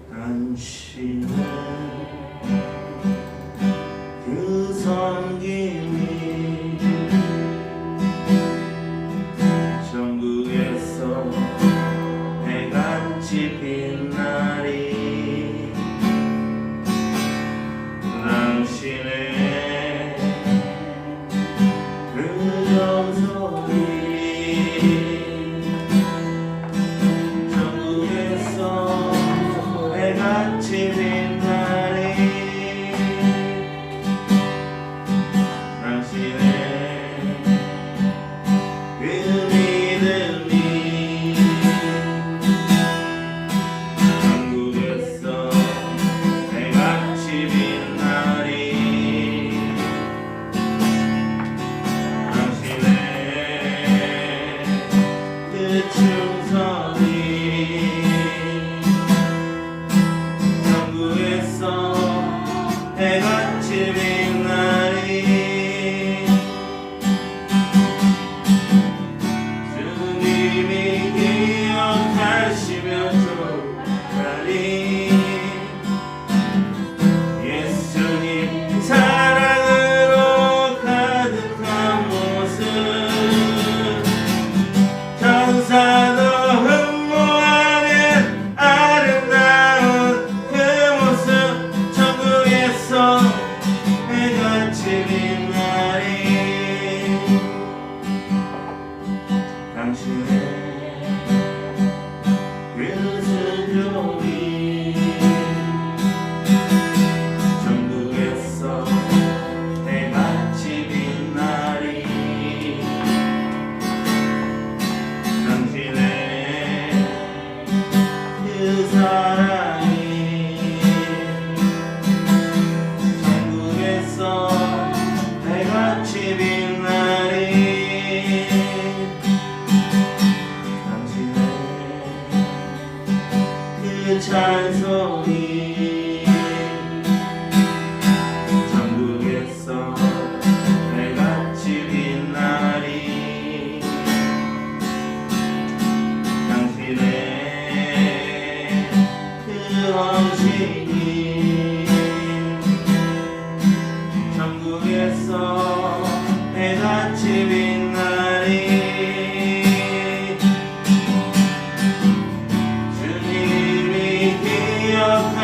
당신은 그 섬김이 전국에서 해같이 빛나리. 당신의 그 영소리 같이 빛나리. 당신의 그 믿음이 한국에서 해같이 빛나리. 당신의 그 충성이 해같이 빛나리. 주님이 기억하시며 좋다리. 예수님 사랑으로 가득한 모습 천사도 흠모하는 아름다운 그 모습 해같이 빛나리. 당신의 그 순종이 전국에서 해같이 빛나리. 당신의 그 사랑이 해같이 빛나리. 당신의 그 찬송이 전국에서 해같이 빛나리. 당신의 그 헌신이 전국에서 해같이 빛나리. 주님이 기억하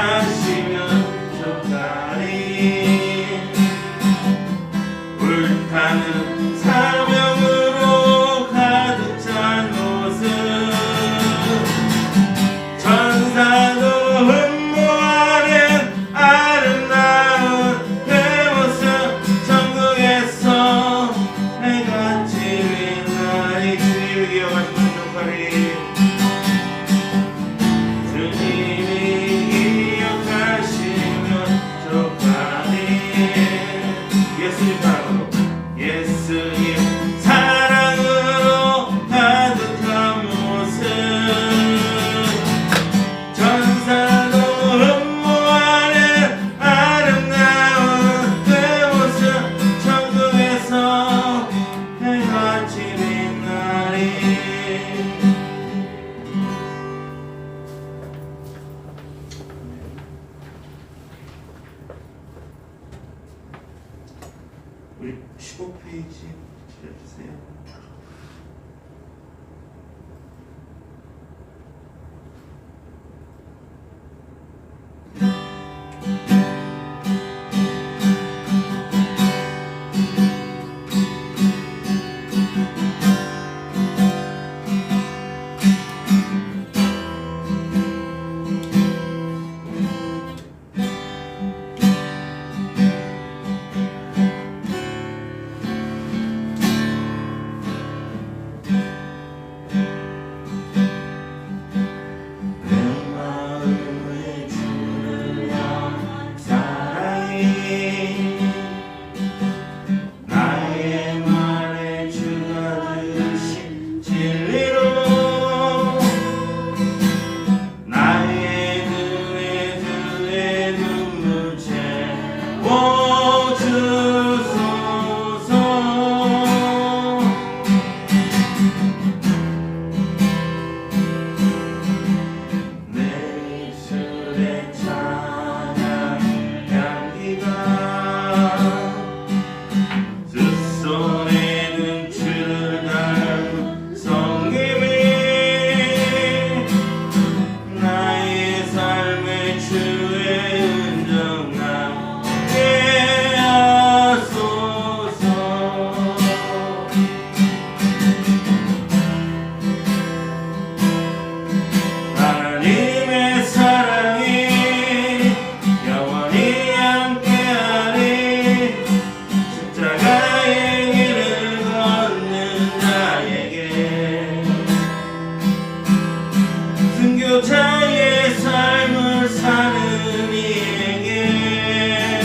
순교자의 삶을 사는 이에게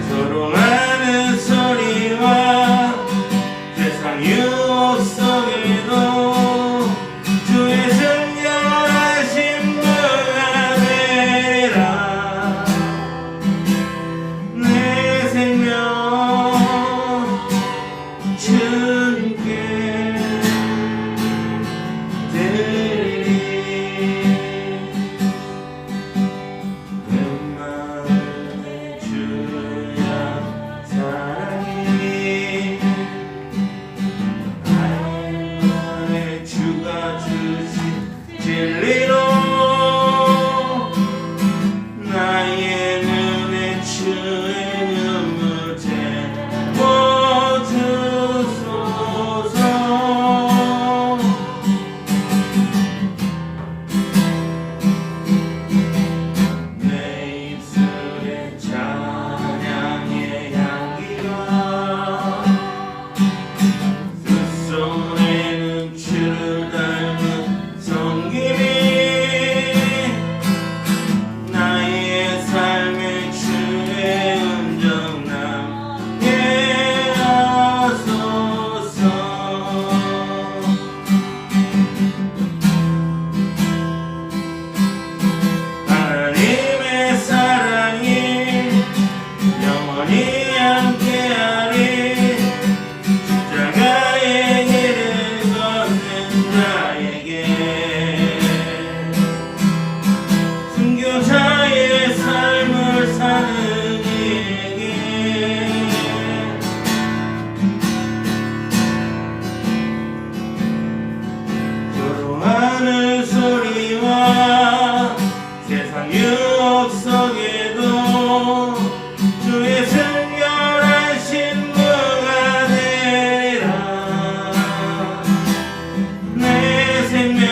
조롱하는 소리와 세상 유혹 속에도 주의 순결하신 무가 되리라. 내 생명 주님께 드리리. 내 마음의 주야 사랑이 나의 주가 주신 진리로 나의 눈에 주의 눈물 채워 주소서. 내 입술에 찬양의 향기가 그 손에는 주를 닮은 섬김이 나의 삶의 주의 음정 남게 하소서. 하나님의 사랑이 영원히 함께하리. 십자가의 길을 걷는 자에게 순교자의 삶을 사는 이에게 조롱하는 소리와 세상 유혹 속에도 주의 순결하신 무가 되리라. 내 생명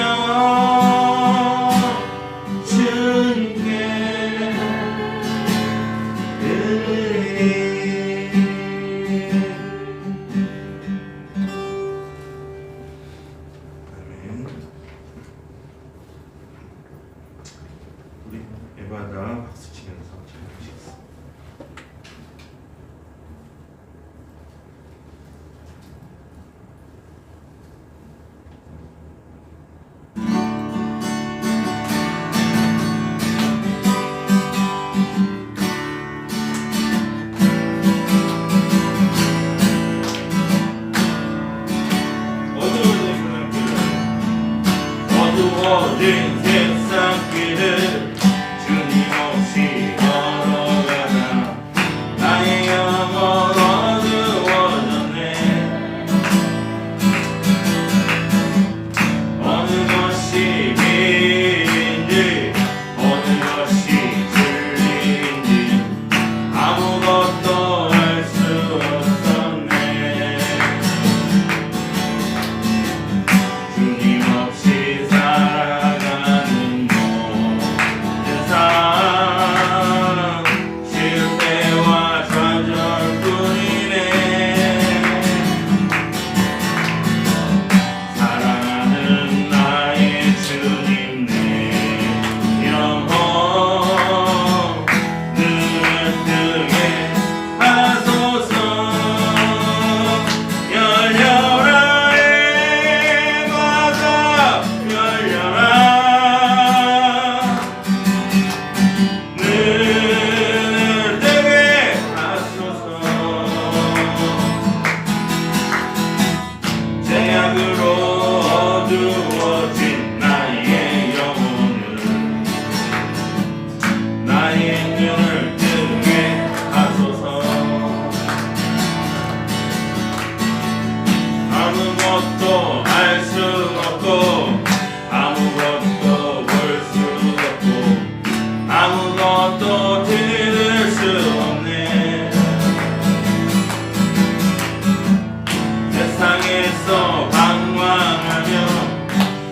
주님께 드리리. 아멘. 우리 예배하다 박수 치면서 찬양하시겠습니다. 어두워진 세상 길을 주님 없이 걸어가다 나의 영혼 어두워졌네. 어느 것이 길인지 어느 것이 진리인지 아무것도 알 수 없었네. 주님 없이 살아가는 모든 삶 실패와 좌절뿐이네. 사랑하는 나의 주님 내 영혼 눈을 뜨게 하소서. 열려라 애마가 열려라. 눈을 뜨게 하소서. 죄악으로 어두워진 나의 영혼을 나의 눈을 뜨게 하소서. 아무것도 알 수 없고 아무것도 볼 수 없고 아무것도 들을 수 없네. 세상에서 방황하며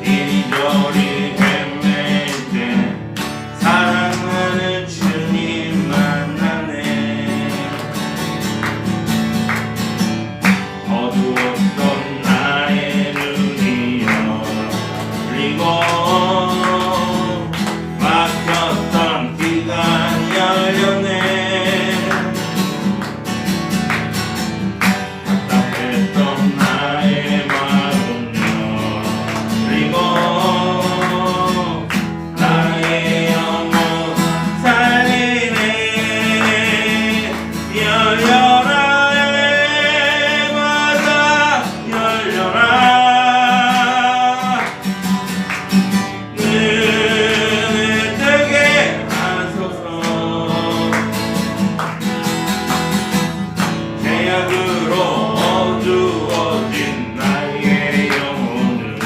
이리저리 헤맬 때 사랑하는 주님 만나네. 어두웠던 사랑으로 어두워진 나의 영혼을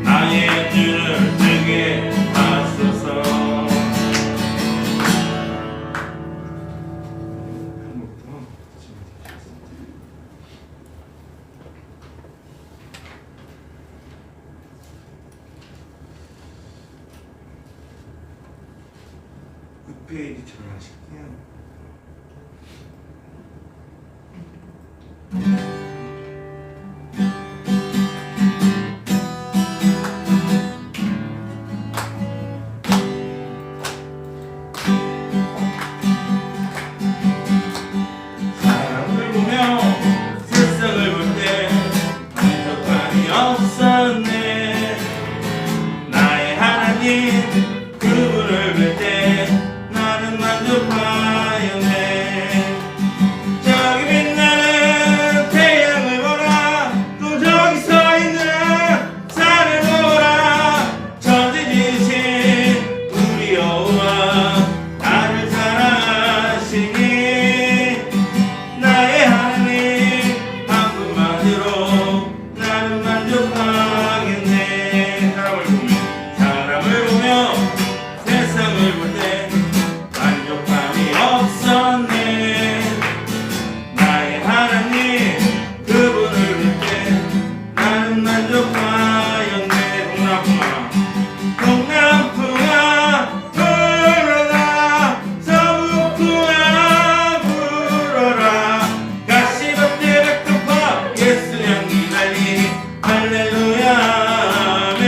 나의 눈을 뜨게 하소서. 페이지처럼 하실게요. 사람을 보며 세상을 볼 때 만족감이 없었네. 나의 하나님 그분을 볼 때 나는 만족하였네. 저기 빛나는 태양을 보라, 또 저기 서 있는 산을 보라. 천지지신 우리 여호와 나를 사랑하시니 나의 하나님 한 분만으로 나는 만족하겠네. 사람을 보며 세상을 볼 때 만족함이 없었네. 나의 하나님 그분을 볼 때 나는 만족하였네. 동남풍아 불어라, 서북풍아 불어라. 가시밭에 백합화 예수 향기 달리니 할렐루야 아멘.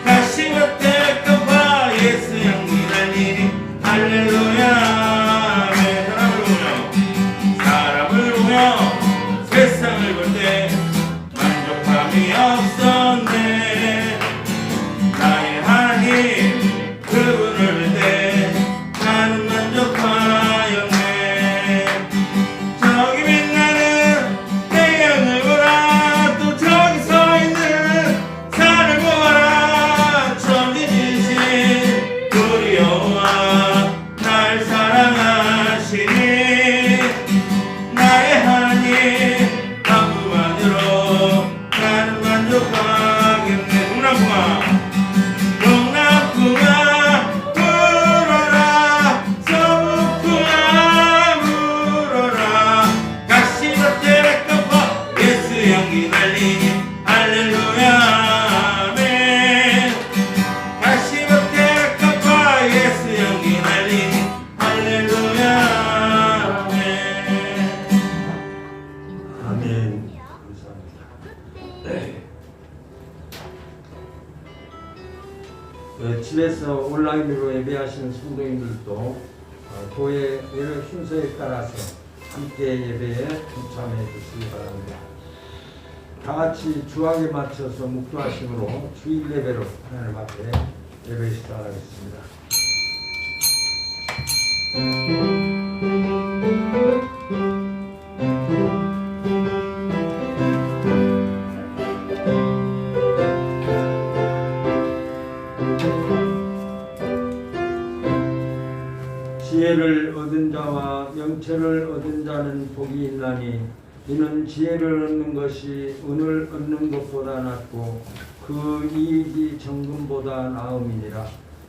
가시밭에 백합화 예수 향기 달리니 할렐루야 아멘. 사람을 보며 세상을 볼 때 만족함이 없었네. 나의 하나님 그분을 볼 때 나는 만족하였네. 저기 빛나는 태양을 보라, 또 저기 서 있는 산을 보라. 천지지신 우리 여호와 날 사랑하시니 나의 하나님 한 분만으로 나는 만족하겠네. 동남풍아 불어라, 서북풍아 불어라. 가시밭에 백합화 예수 향기 달리니 할렐루야 아멘. 가시밭에 백합화 예수 향기 달리니 할렐루야 아멘. 아멘. 감사합니다. 집에서 온라인으로 예배하시는 성도님들도 교회 예배 순서에 따라서 함께 예배에 동참해 주시기 바랍니다. 다 같이 주학에 맞춰서 묵도하심으로 주일 예배로 하나님 앞에 예배 시작하겠습니다. 지혜를 얻은 자와 명철을 얻은 자는 복이 있나니 이는 지혜를 얻는 것이 은을 얻는 것보다 낫고 그 이익이 정금보다 나음이니라.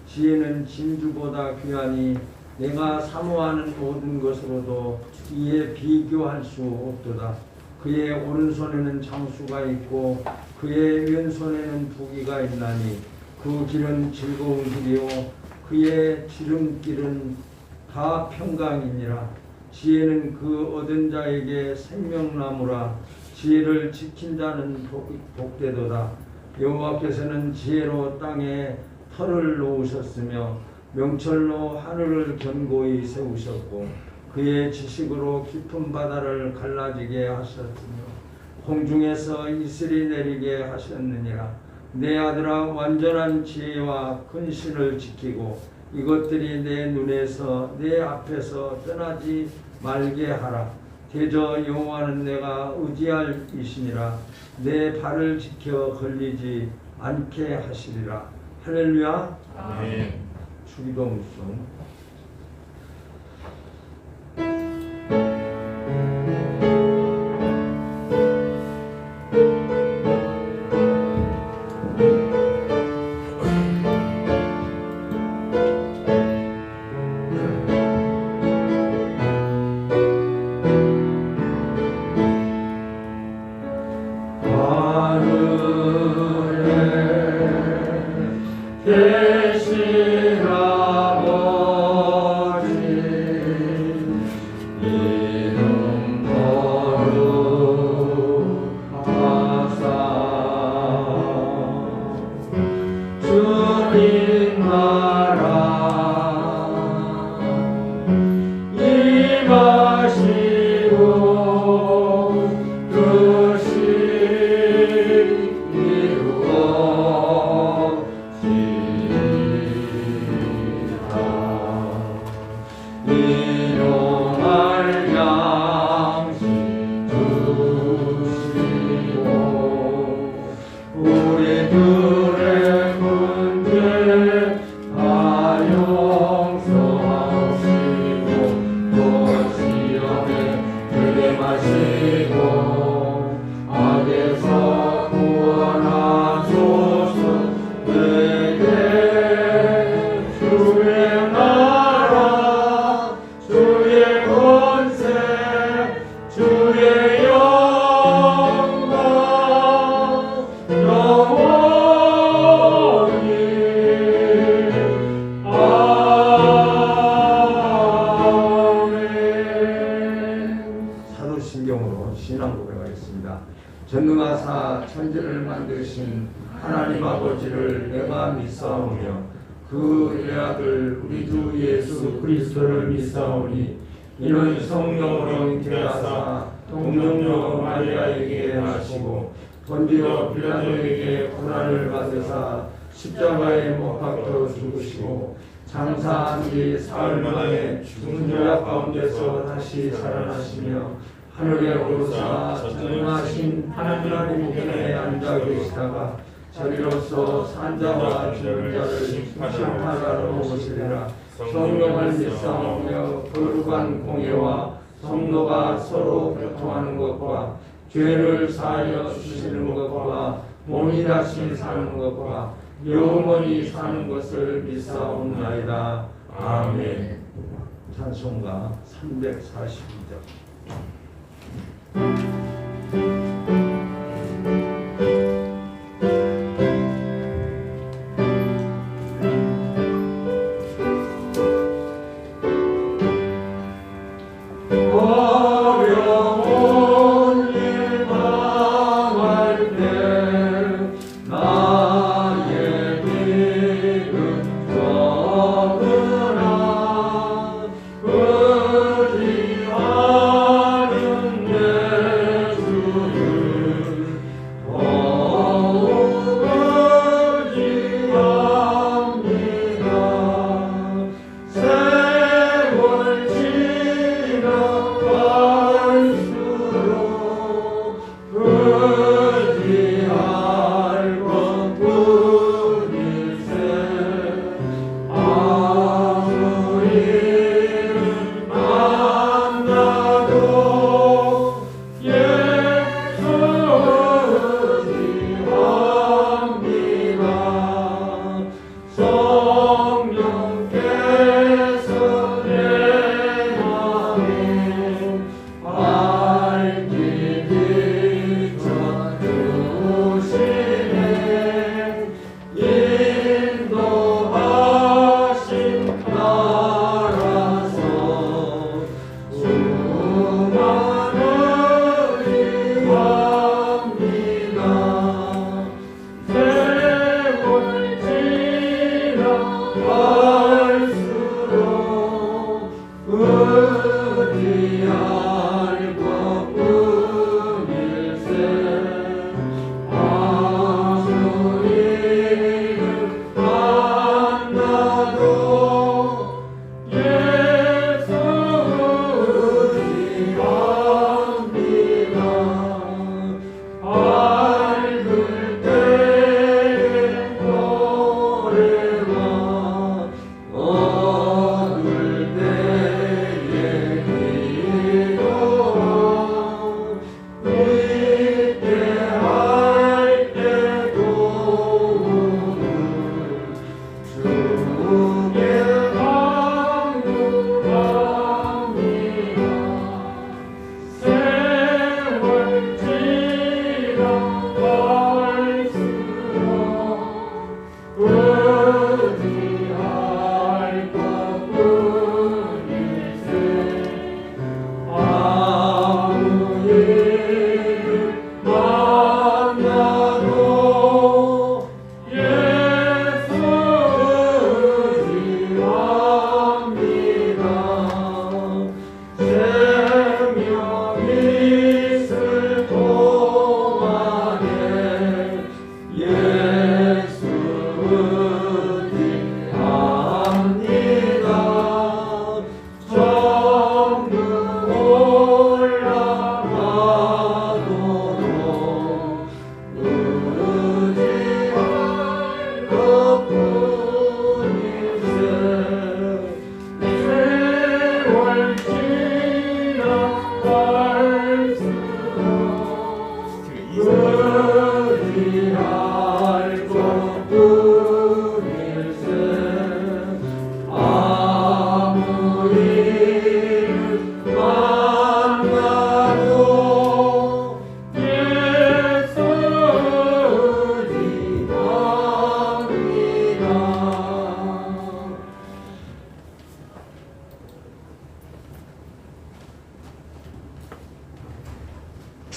지혜는 진주보다 귀하니 내가 사모하는 모든 것으로도 이에 비교할 수 없도다. 그의 오른손에는 장수가 있고 그의 왼손에는 부귀가 있나니 그 길은 즐거운 길이요 그의 지름길은 다 평강이니라. 지혜는 그 얻은 자에게 생명나무라. 지혜를 지킨 자는 복되도다. 여호와께서는 지혜로 땅에 터를 놓으셨으며 명철로 하늘을 견고히 세우셨고 그의 지식으로 깊은 바다를 갈라지게 하셨으며 공중에서 이슬이 내리게 하셨느니라. 내 아들아, 완전한 지혜와 근신을 지키고 이것들이 내 눈에서 내 앞에서 떠나지 말게 하라. 대저 여호와는 내가 의지할 이시니라. 내 발을 지켜 걸리지 않게 하시리라. 할렐루야. 아멘. 주기도 묵송. 뜻이 이루어지리라. 일용할 양식 주시고 우리들의 문제 다 용서하시고 또 시험에 들게 마시고 악에서 구원하소서. 내게 주의 나라 주의 권세 주의 영광 영원히 아멘. 사도신경으로 신앙 고백하겠습니다. 전능하사 천지를 만드신 하나님 아버지를 내가 믿사오며 그 외아들 우리 주 예수 그리스도를 믿사오니 이는 성령으로 잉태하사 동정녀 마리아에게 하시고 본디오 빌라도에게 고난을 받으사 십자가에 못 박혀 죽으시고 장사한 뒤 사흘 만에 죽은 자 가운데서 다시 살아나시며 하늘에 오르사 전능하신 하나님 우편에 앉아 계시다가 저리로서 산자와 죽은 자를 심판하러 오시리라. 성령을 믿사오며 거룩한 공예와 성도가 서로 교통하는 것과 죄를 사하여 주시는 것과 몸이 다시 사는 것과 영원히 사는 것을 믿사옵나이다. 아멘. 찬송가 342절. 어려운 일 당할 때 나의 길은 적으나 의지하는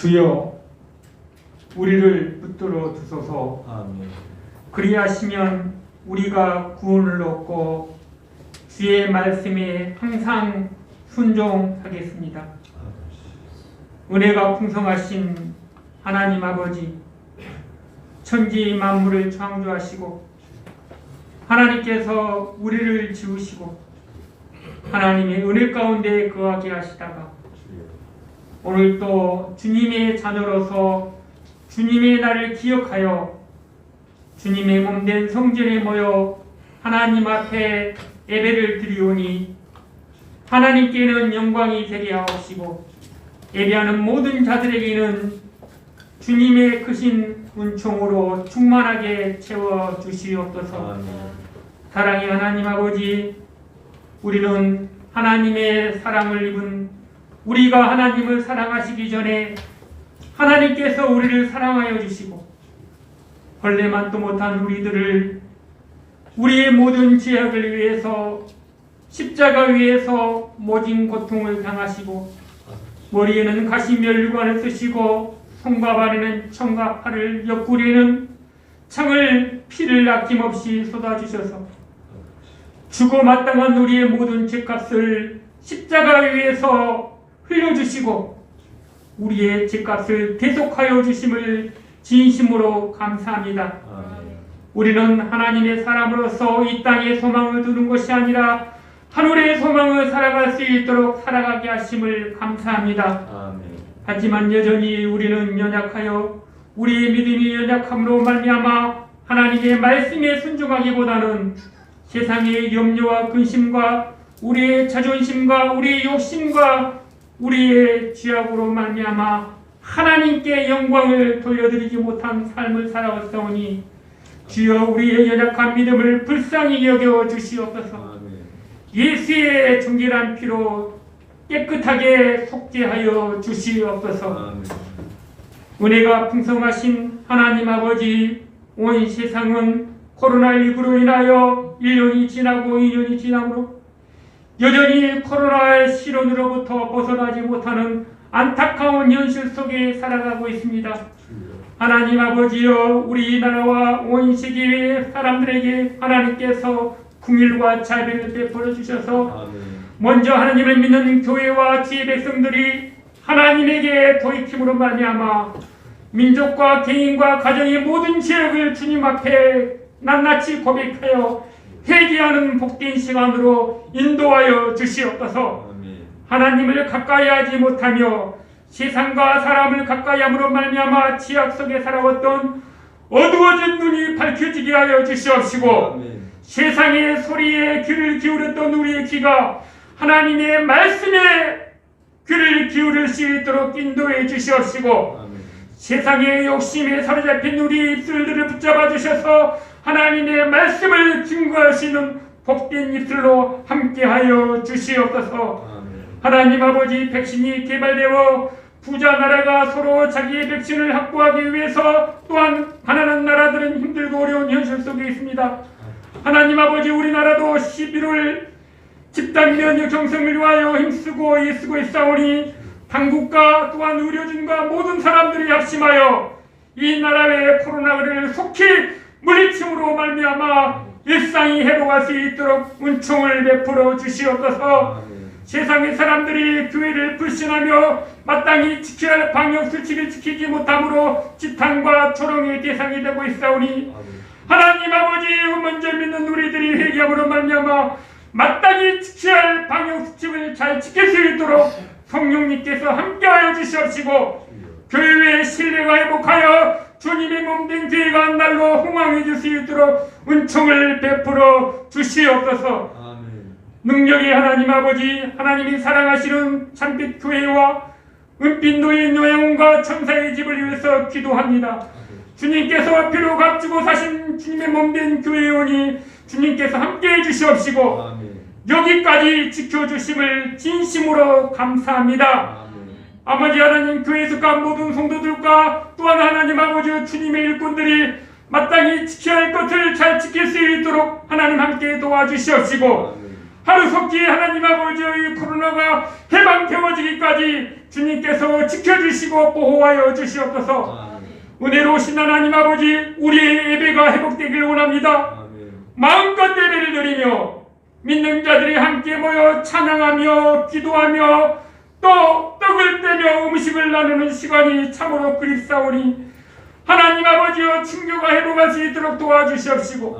주여 우리를 붙들어 주소서. 아멘. 그리하시면 우리가 구원을 얻고 주의 말씀에 항상 순종하겠습니다. 은혜가 풍성하신 하나님 아버지, 천지 만물을 창조하시고 하나님께서 우리를 지으시고 하나님의 은혜 가운데 거하게 하시다가 오늘 또 주님의 자녀로서 주님의 날을 기억하여 주님의 몸된 성전에 모여 하나님 앞에 예배를 드리오니 하나님께는 영광이 되게 하옵시고 예배하는 모든 자들에게는 주님의 크신 은총으로 충만하게 채워주시옵소서. 사랑의 하나님 아버지, 우리는 하나님의 사랑을 입은 우리가 하나님을 사랑하시기 전에 하나님께서 우리를 사랑하여 주시고 벌레만도 못한 우리들을 우리의 모든 죄악을 위해서 십자가 위에서 모진 고통을 당하시고 머리에는 가시면류관을 쓰시고 손과 발에는 청과 팔을 옆구리에는 창을 피를 아낌없이 쏟아주셔서 주고 마땅한 우리의 모든 죄값을 십자가 위에서 흘려주시고 우리의 죄값을 대속하여 주심을 진심으로 감사합니다. 우리는 하나님의 사람으로서 이 땅에 소망을 두는 것이 아니라 하늘의 소망을 살아갈 수 있도록 살아가게 하심을 감사합니다. 하지만 여전히 우리는 연약하여 우리의 믿음이 연약함으로 말미암아 하나님의 말씀에 순종하기보다는 세상의 염려와 근심과 우리의 자존심과 우리의 욕심과 우리의 죄악으로 말미암아 하나님께 영광을 돌려드리지 못한 삶을 살아왔사오니 주여 우리의 연약한 믿음을 불쌍히 여겨 주시옵소서. 예수의 정결한 피로 깨끗하게 속죄하여 주시옵소서. 은혜가 풍성하신 하나님 아버지, 온 세상은 코로나19로 인하여 1년이 지나고 2년이 지나므로 여전히 코로나의 시련으로부터 벗어나지 못하는 안타까운 현실 속에 살아가고 있습니다. 하나님 아버지여, 우리나라와 온 세계의 사람들에게 하나님께서 긍휼과 자비를 베풀어 주셔서 먼저 하나님을 믿는 교회와 지혜 백성들이 하나님에게 돌이킴으로 말미암아 민족과 개인과 가정의 모든 죄악을 주님 앞에 낱낱이 고백하여 회개하는 복된 시간으로 인도하여 주시옵소서. 하나님을 가까이 하지 못하며 세상과 사람을 가까이 함으로 말미암아 지악 속에 살아왔던 어두워진 눈이 밝혀지게 하여 주시옵시고 세상의 소리에 귀를 기울였던 우리의 귀가 하나님의 말씀에 귀를 기울일 수 있도록 인도해 주시옵시고 세상의 욕심에 사로잡힌 우리 입술들을 붙잡아 주셔서 하나님의 말씀을 증거할 수 있는 복된 입술로 함께하여 주시옵소서. 하나님 아버지, 백신이 개발되어 부자 나라가 서로 자기의 백신을 확보하기 위해서 또한 가난한 나라들은 힘들고 어려운 현실 속에 있습니다. 하나님 아버지, 우리나라도 11월 집단 면역 형성을 위하여 힘쓰고 애쓰고 있사오니 당국과 또한 의료진과 모든 사람들이 합심하여 이 나라의 코로나를 속히 물리침으로 말미암아 일상이 회복할 수 있도록 은총을 베풀어 주시옵소서. 세상의 사람들이 교회를 불신하며 마땅히 지켜야 할 방역수칙을 지키지 못함으로 지탄과 조롱의 대상이 되고 있사오니 하나님 아버지, 먼저 믿는 우리들이 회개함으로 말미암아 마땅히 지켜야 할 방역수칙을 잘 지킬 수 있도록 성령님께서 함께하여 주시옵시고 교회의 신뢰가 회복하여 주님의 몸된 교회가 한 날로 흥왕해질 수 있도록 은총을 베풀어 주시옵소서. 능력의 하나님 아버지, 하나님이 사랑하시는 참빛 교회와 은빛 노인 요양원과 천사의 집을 위해서 기도합니다. 주님께서 피로 값주고 사신 주님의 몸된 교회에 오니 주님께서 함께해 주시옵시고 여기까지 지켜주심을 진심으로 감사합니다. 아버지 하나님, 교회에 속한 모든 성도들과 또한 하나님 아버지 주님의 일꾼들이 마땅히 지켜야 할 것을 잘 지킬 수 있도록 하나님 함께 도와주시옵시고 하루속히 하나님 아버지의 코로나가 해방되어지기까지 주님께서 지켜주시고 보호하여 주시옵소서. 은혜로우신 하나님 아버지, 우리의 예배가 회복되길 원합니다. 마음껏 예배를 드리며 믿는 자들이 함께 모여 찬양하며 기도하며 또 떡을 떼며 음식을 나누는 시간이 참으로 그립사오니 하나님 아버지여, 친교가 회복할 수 있도록 도와주시옵시고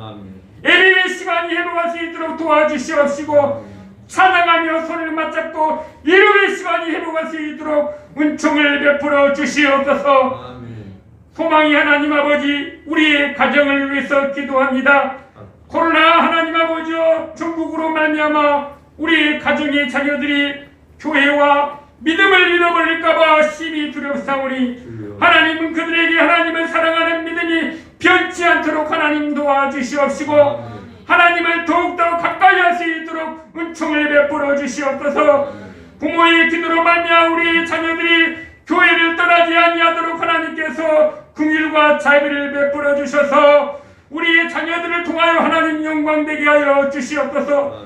예배의 시간이 회복할 수 있도록 도와주시옵시고 찬양하며 손을 맞잡고 예배의 시간이 회복할 수 있도록 은총을 베풀어 주시옵소서. 소망이 하나님 아버지, 우리의 가정을 위해서 기도합니다. 코로나 하나님 아버지여, 중국으로 말미암아 우리 가정의 자녀들이 교회와 믿음을 잃어버릴까봐 심히 두렵사오니 하나님은 그들에게 하나님을 사랑하는 믿음이 변치 않도록 하나님 도와주시옵시고 하나님을 더욱더 가까이 할 수 있도록 은총을 베풀어 주시옵소서. 부모의 기도로 말미암아 우리 자녀들이 교회를 떠나지 아니하도록 하나님께서 긍휼과 자비를 베풀어 주셔서 우리의 자녀들을 통하여 하나님 영광되게 하여 주시옵소서.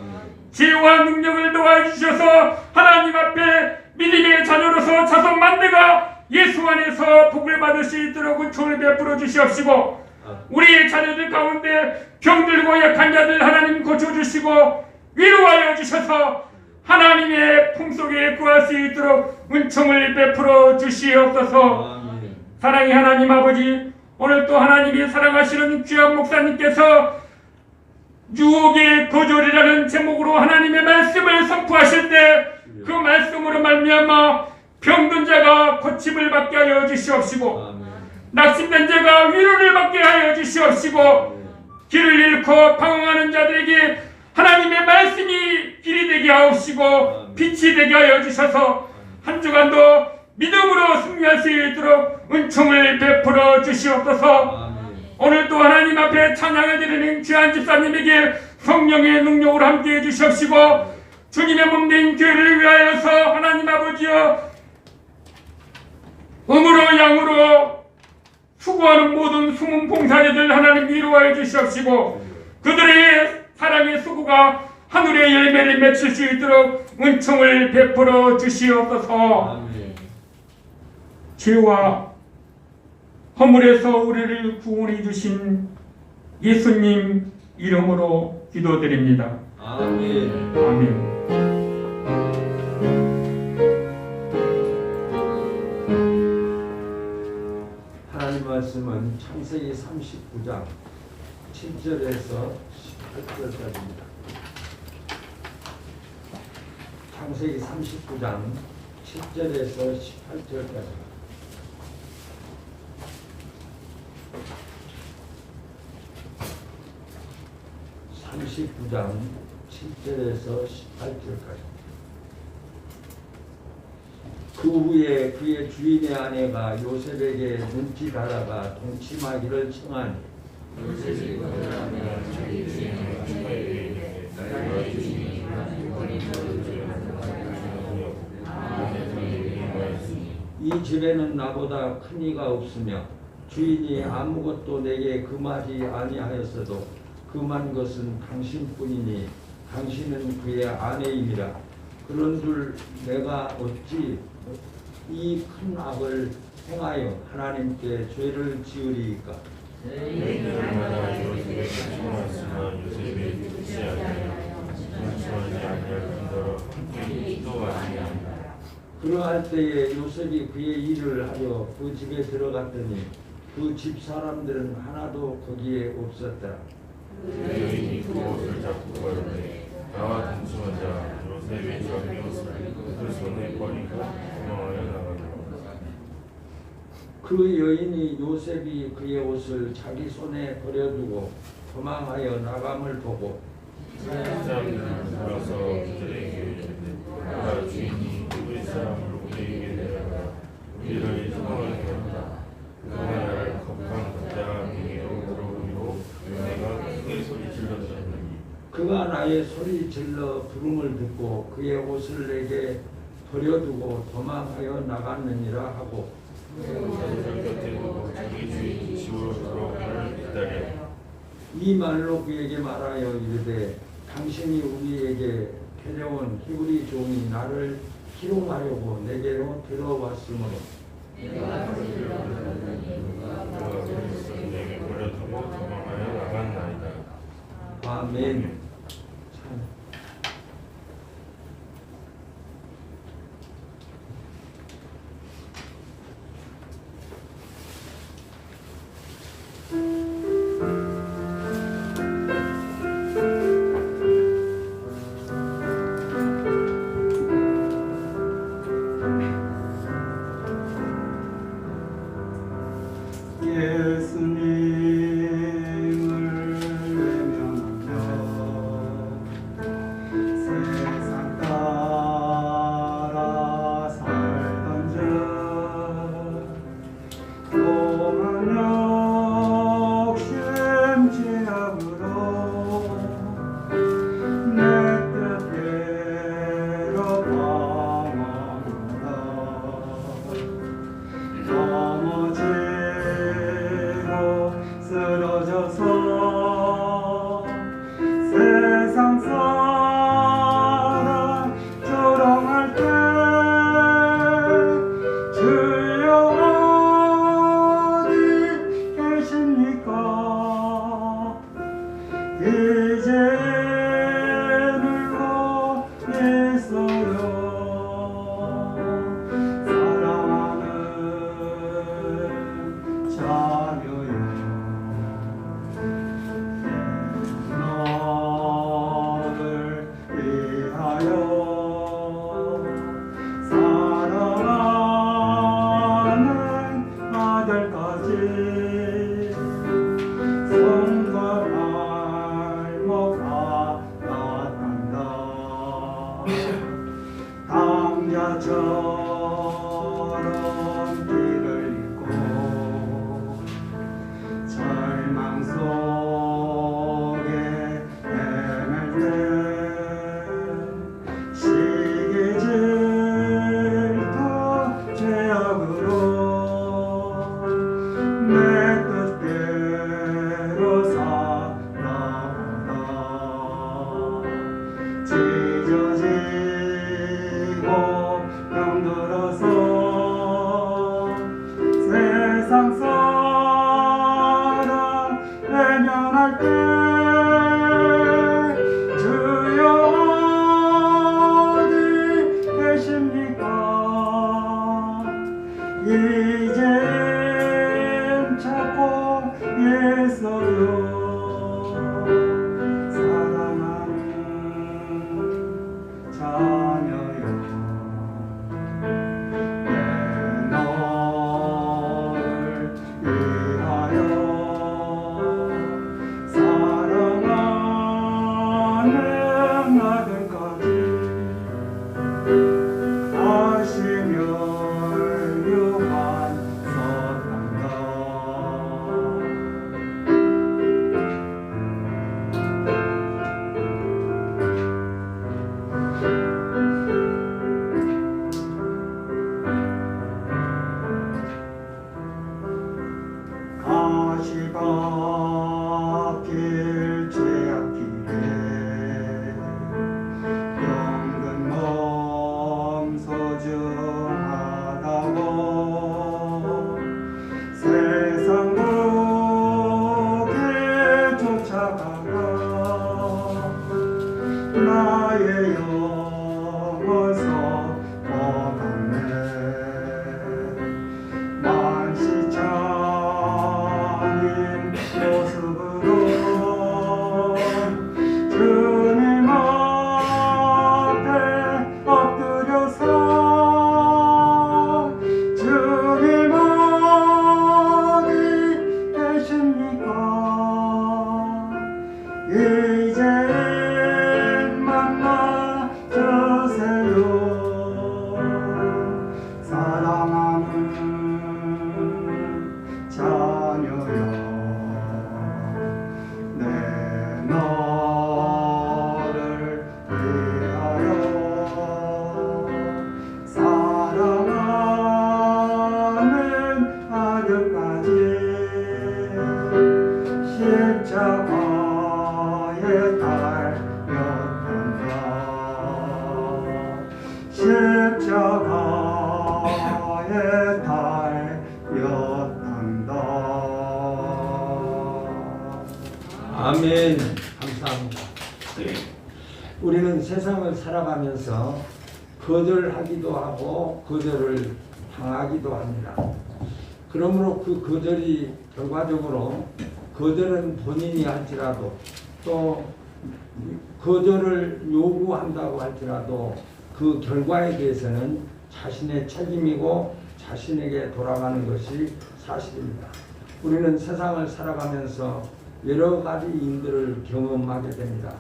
지혜와 능력을 도와주셔서 하나님 앞에 믿음의 자녀로서 자손 만대가 예수 안에서 복을 받을 수 있도록 은총을 베풀어 주시옵시고 우리의 자녀들 가운데 병들고 약한 자들 하나님 고쳐주시고 위로하여 주셔서 하나님의 품속에 구할 수 있도록 은총을 베풀어 주시옵소서. 사랑의 하나님 아버지, 오늘 또 하나님이 사랑하시는 귀한 목사님께서 유혹의 거절이라는 제목으로 하나님의 말씀을 선포하실 때 그 말씀으로 말미암아 병든 자가 고침을 받게 하여 주시옵시고 낙심된 자가 위로를 받게 하여 주시옵시고 길을 잃고 방황하는 자들에게 하나님의 말씀이 길이 되게 하옵시고 빛이 되게 하여 주셔서 한 주간도 믿음으로 승리할 수 있도록 은총을 베풀어 주시옵소서. 오늘 또 하나님 앞에 찬양을 드리는 귀한 집사님에게 성령의 능력으로 함께해 주시옵시고 주님의 몸된 교회를 위하여서 하나님 아버지여 음으로 양으로 수고하는 모든 숨은 봉사자들 하나님 위로하여 주시옵시고 그들의 사랑의 수고가 하늘의 열매를 맺힐 수 있도록 은총을 베풀어 주시옵소서. 죄와 허물에서 우리를 구원해 주신 예수님 이름으로 기도드립니다. 아멘. 아멘. 하나님 말씀은 창세기 39장 7절에서 18절까지입니다. 창세기 39장 7절에서 18절까지. (39장) 7절에서 18절까지. 그 후에 그의 주인의 아내가 요셉에게 눈치 달아가 동침하기를 청하니 이 집에는 나보다 큰 이가 없으며 주인이 아무것도 내게 금하지 아니하였어도 금한 것은 당신뿐이니 당신은 그의 아내임이라. 그런줄 내가 어찌 이 큰 악을 행하여 하나님께 죄를 지으리이까. 그러할 때에 요셉이 그의 일을 하여 그 집에 들어갔더니 그 집 사람들은 하나도 거기에 없었더라. 여인이 그 옷을 잡고 걸으되 나와 동침한 자 요셉의 자기 옷을 그 손에 버리고 도망하여 나가더라. 그 여인이 요셉이 그의 옷을 자기 손에 버려두고 도망하여 나감을 보고 사람들은 돌아서 그들에게 이르되 내가 주인이 우리 사람을 우리에게 내려가 우리를 희망하게 한다. 그가 나를 겁한 갑자가 내게로 들어오기로 내가 크게 소리 질렀더니 그가 나의 소리 질러 부름을 듣고 그의 옷을 내게 버려두고 도망하여 나갔느니라 하고 자기들 곁에 두고 자기 주인 집으로 돌아오기를 기다려 이 말로 그에게 말하여 이르되 당신이 우리에게 해려온 히브리 종이 나를 기록하려고 내게로 들어왔으므로 그가 그리스도에게 버려두고 도망하여 나갔나이다. 아멘. 참. 예수님을 외면하며 세상 따라 살던 자 동안 욕심 죄악으로 내 뜻대로 방황한다. 넘어지고 쓰러져서 세상 사람 조롱할 때 주여 어디 계십니까? 이제 늘고 있어요. 사랑하는 자녀여, 너를 위하여 사랑하는 아들까지 손과 발목 아팠단다. 당자처럼 길을 잇고 절망 속에 헤맬 때 시기 질투 죄악으로 내 뜻대로 살아가다 찢어지고 병들어서 세상 사람 외면할 때 주여 어디 계십니까? 이젠 찾고 있어요. 사랑하는 자녀여, 내 너를 위하여 사랑하는 아들까지 하시며 유한 서단다. 아멘. 감사합니다. 우리는 세상을 살아가면서 거절하기도 하고 거절을 당하기도 합니다. 그러므로 그 거절이 결과적으로 거절은 본인이 할지라도 또 거절을 요구한다고 할지라도 그 결과에 대해서는 자신의 책임이고 자신에게 돌아가는 것이 사실입니다. 우리는 세상을 살아가면서 여러 가지 일들을 경험하게 됩니다.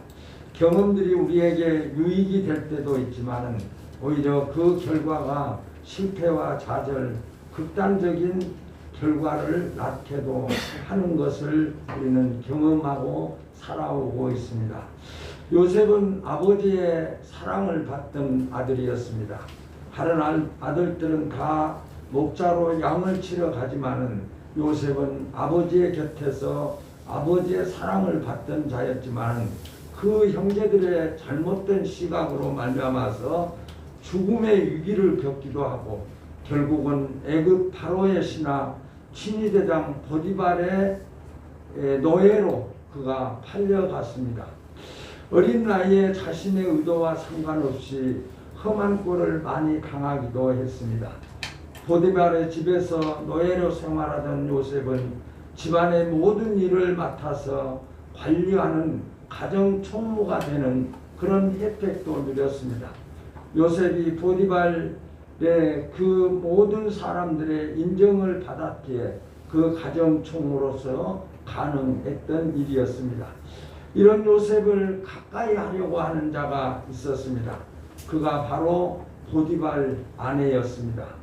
경험들이 우리에게 유익이 될 때도 있지만 오히려 그 결과가 실패와 좌절, 극단적인 결과를 낳게도 하는 것을 우리는 경험하고 살아오고 있습니다. 요셉은 아버지의 사랑을 받던 아들이었습니다. 다른 아들들은 다 목자로 양을 치러 가지만은 요셉은 아버지의 곁에서 아버지의 사랑을 받던 자였지만 그 형제들의 잘못된 시각으로 말미암아서 죽음의 위기를 겪기도 하고 결국은 애굽 바로의 신하 친위대장 보디발의 노예로 그가 팔려갔습니다. 어린 나이에 자신의 의도와 상관없이 험한 꼴을 많이 당하기도 했습니다. 보디발의 집에서 노예로 생활하던 요셉은 집안의 모든 일을 맡아서 관리하는 가정 총무가 되는 그런 혜택도 누렸습니다. 요셉이 보디발의 그 모든 사람들의 인정을 받았기에 그 가정 총무로서 가능했던 일이었습니다. 이런 요셉을 가까이 하려고 하는 자가 있었습니다. 그가 바로 보디발 아내였습니다.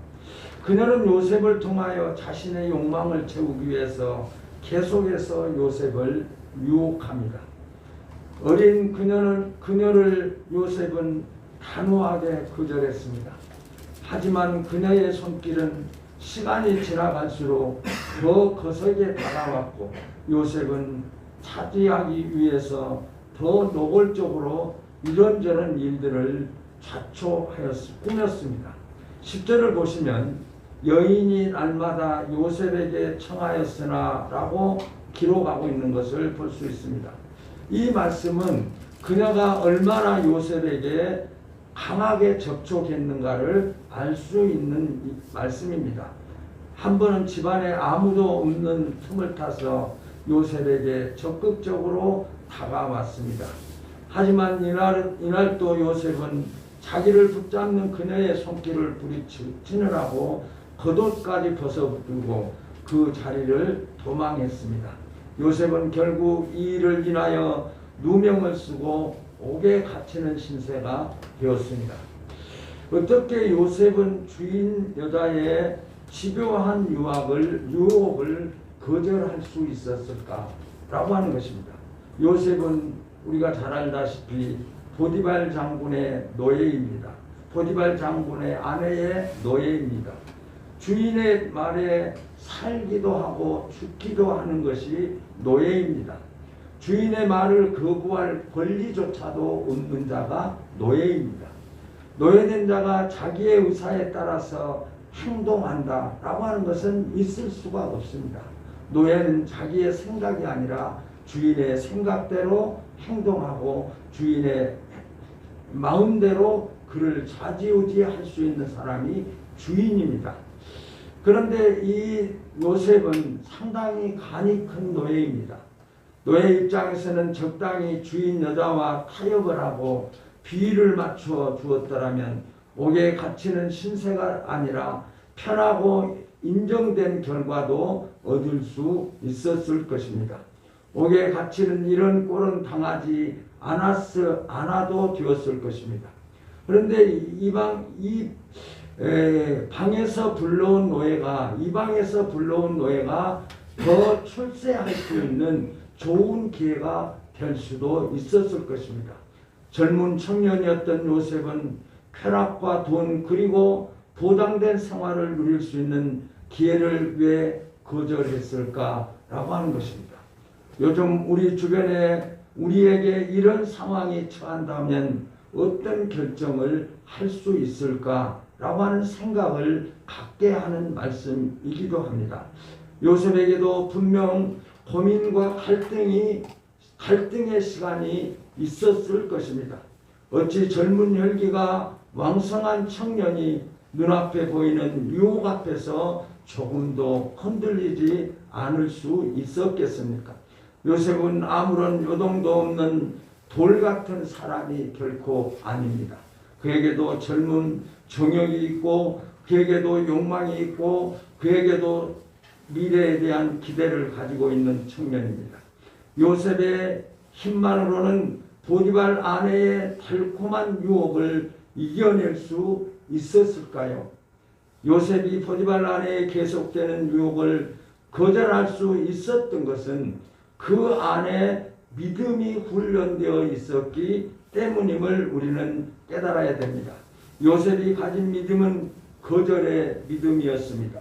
그녀는 요셉을 통하여 자신의 욕망을 채우기 위해서 계속해서 요셉을 유혹합니다. 어린 그녀를 요셉은 단호하게 거절했습니다. 하지만 그녀의 손길은 시간이 지나갈수록 더 거세게 다가왔고 요셉은 차지하기 위해서 더 노골적으로 이런저런 일들을 꾸몄습니다. 10절을 보시면 여인이 날마다 요셉에게 청하였으나 라고 기록하고 있는 것을 볼 수 있습니다. 이 말씀은 그녀가 얼마나 요셉에게 강하게 접촉했는가를 알 수 있는 말씀입니다. 한 번은 집안에 아무도 없는 틈을 타서 요셉에게 적극적으로 다가왔습니다. 하지만 이날 또 요셉은 자기를 붙잡는 그녀의 손길을 부딪히느라고 겉옷까지 벗어들고 그 자리를 도망했습니다. 요셉은 결국 이 일을 인하여 누명을 쓰고 옥에 갇히는 신세가 되었습니다. 어떻게 요셉은 주인 여자의 집요한 유혹을 거절할 수 있었을까라고 하는 것입니다. 요셉은 우리가 잘 알다시피 보디발 장군의 노예입니다. 보디발 장군의 아내의 노예입니다. 주인의 말에 살기도 하고 죽기도 하는 것이 노예입니다. 주인의 말을 거부할 권리조차도 없는 자가 노예입니다. 노예된 자가 자기의 의사에 따라서 행동한다라고 하는 것은 있을 수가 없습니다. 노예는 자기의 생각이 아니라 주인의 생각대로 행동하고 주인의 마음대로 그를 좌지우지할 수 있는 사람이 주인입니다. 그런데 이 요셉은 상당히 간이 큰 노예입니다. 노예 입장에서는 적당히 주인 여자와 타협을 하고 비위를 맞추어 주었더라면 옥에 갇히는 신세가 아니라 편하고 인정된 결과도 얻을 수 있었을 것입니다. 옥에 갇히는 이런 꼴은 당하지 않아도 되었을 것입니다. 그런데 이 방에서 불러온 노예가 더 출세할 수 있는 좋은 기회가 될 수도 있었을 것입니다. 젊은 청년이었던 요셉은 쾌락과 돈 그리고 보장된 생활을 누릴 수 있는 기회를 왜 거절했을까라고 하는 것입니다. 요즘 우리 주변에 우리에게 이런 상황이 처한다면 어떤 결정을 할 수 있을까라고 하는 생각을 갖게 하는 말씀이기도 합니다. 요셉에게도 분명 고민과 갈등이 갈등의 시간이 있었을 것입니다. 어찌 젊은 혈기가 왕성한 청년이 눈앞에 보이는 유혹 앞에서 조금도 흔들리지 않을 수 있었겠습니까? 요셉은 아무런 요동도 없는 돌 같은 사람이 결코 아닙니다. 그에게도 젊은 정욕이 있고 그에게도 욕망이 있고 그에게도 미래에 대한 기대를 가지고 있는 청년입니다. 요셉의 힘만으로는 보디발 아내의 달콤한 유혹을 이겨낼 수 있었을까요? 요셉이 보디발 아내의 계속되는 유혹을 거절할 수 있었던 것은 그 안에 믿음이 훈련되어 있었기 때문임을 우리는 깨달아야 됩니다. 요셉이 가진 믿음은 거절의 믿음이었습니다.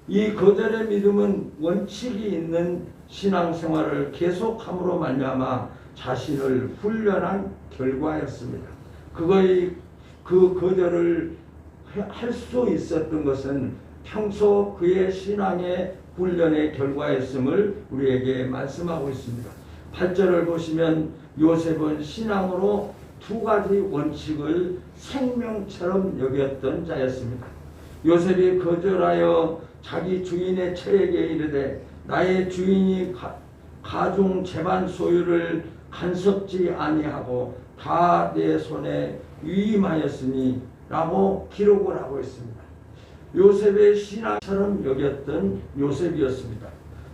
이 거절의 믿음은 원칙이 있는 신앙생활을 계속함으로 말미암아 자신을 훈련한 결과였습니다. 그 거절을 할 수 있었던 것은 평소 그의 신앙의 훈련의 결과였음을 우리에게 말씀하고 있습니다. 8절을 보시면 요셉은 신앙으로 두 가지 원칙을 생명처럼 여겼던 자였습니다. 요셉이 거절하여 자기 주인의 처에게 이르되 나의 주인이 가중 재반 소유를 간섭지 아니하고 다 내 손에 위임하였으니 라고 기록을 하고 있습니다. 요셉의 신앙처럼 여겼던 요셉이었습니다.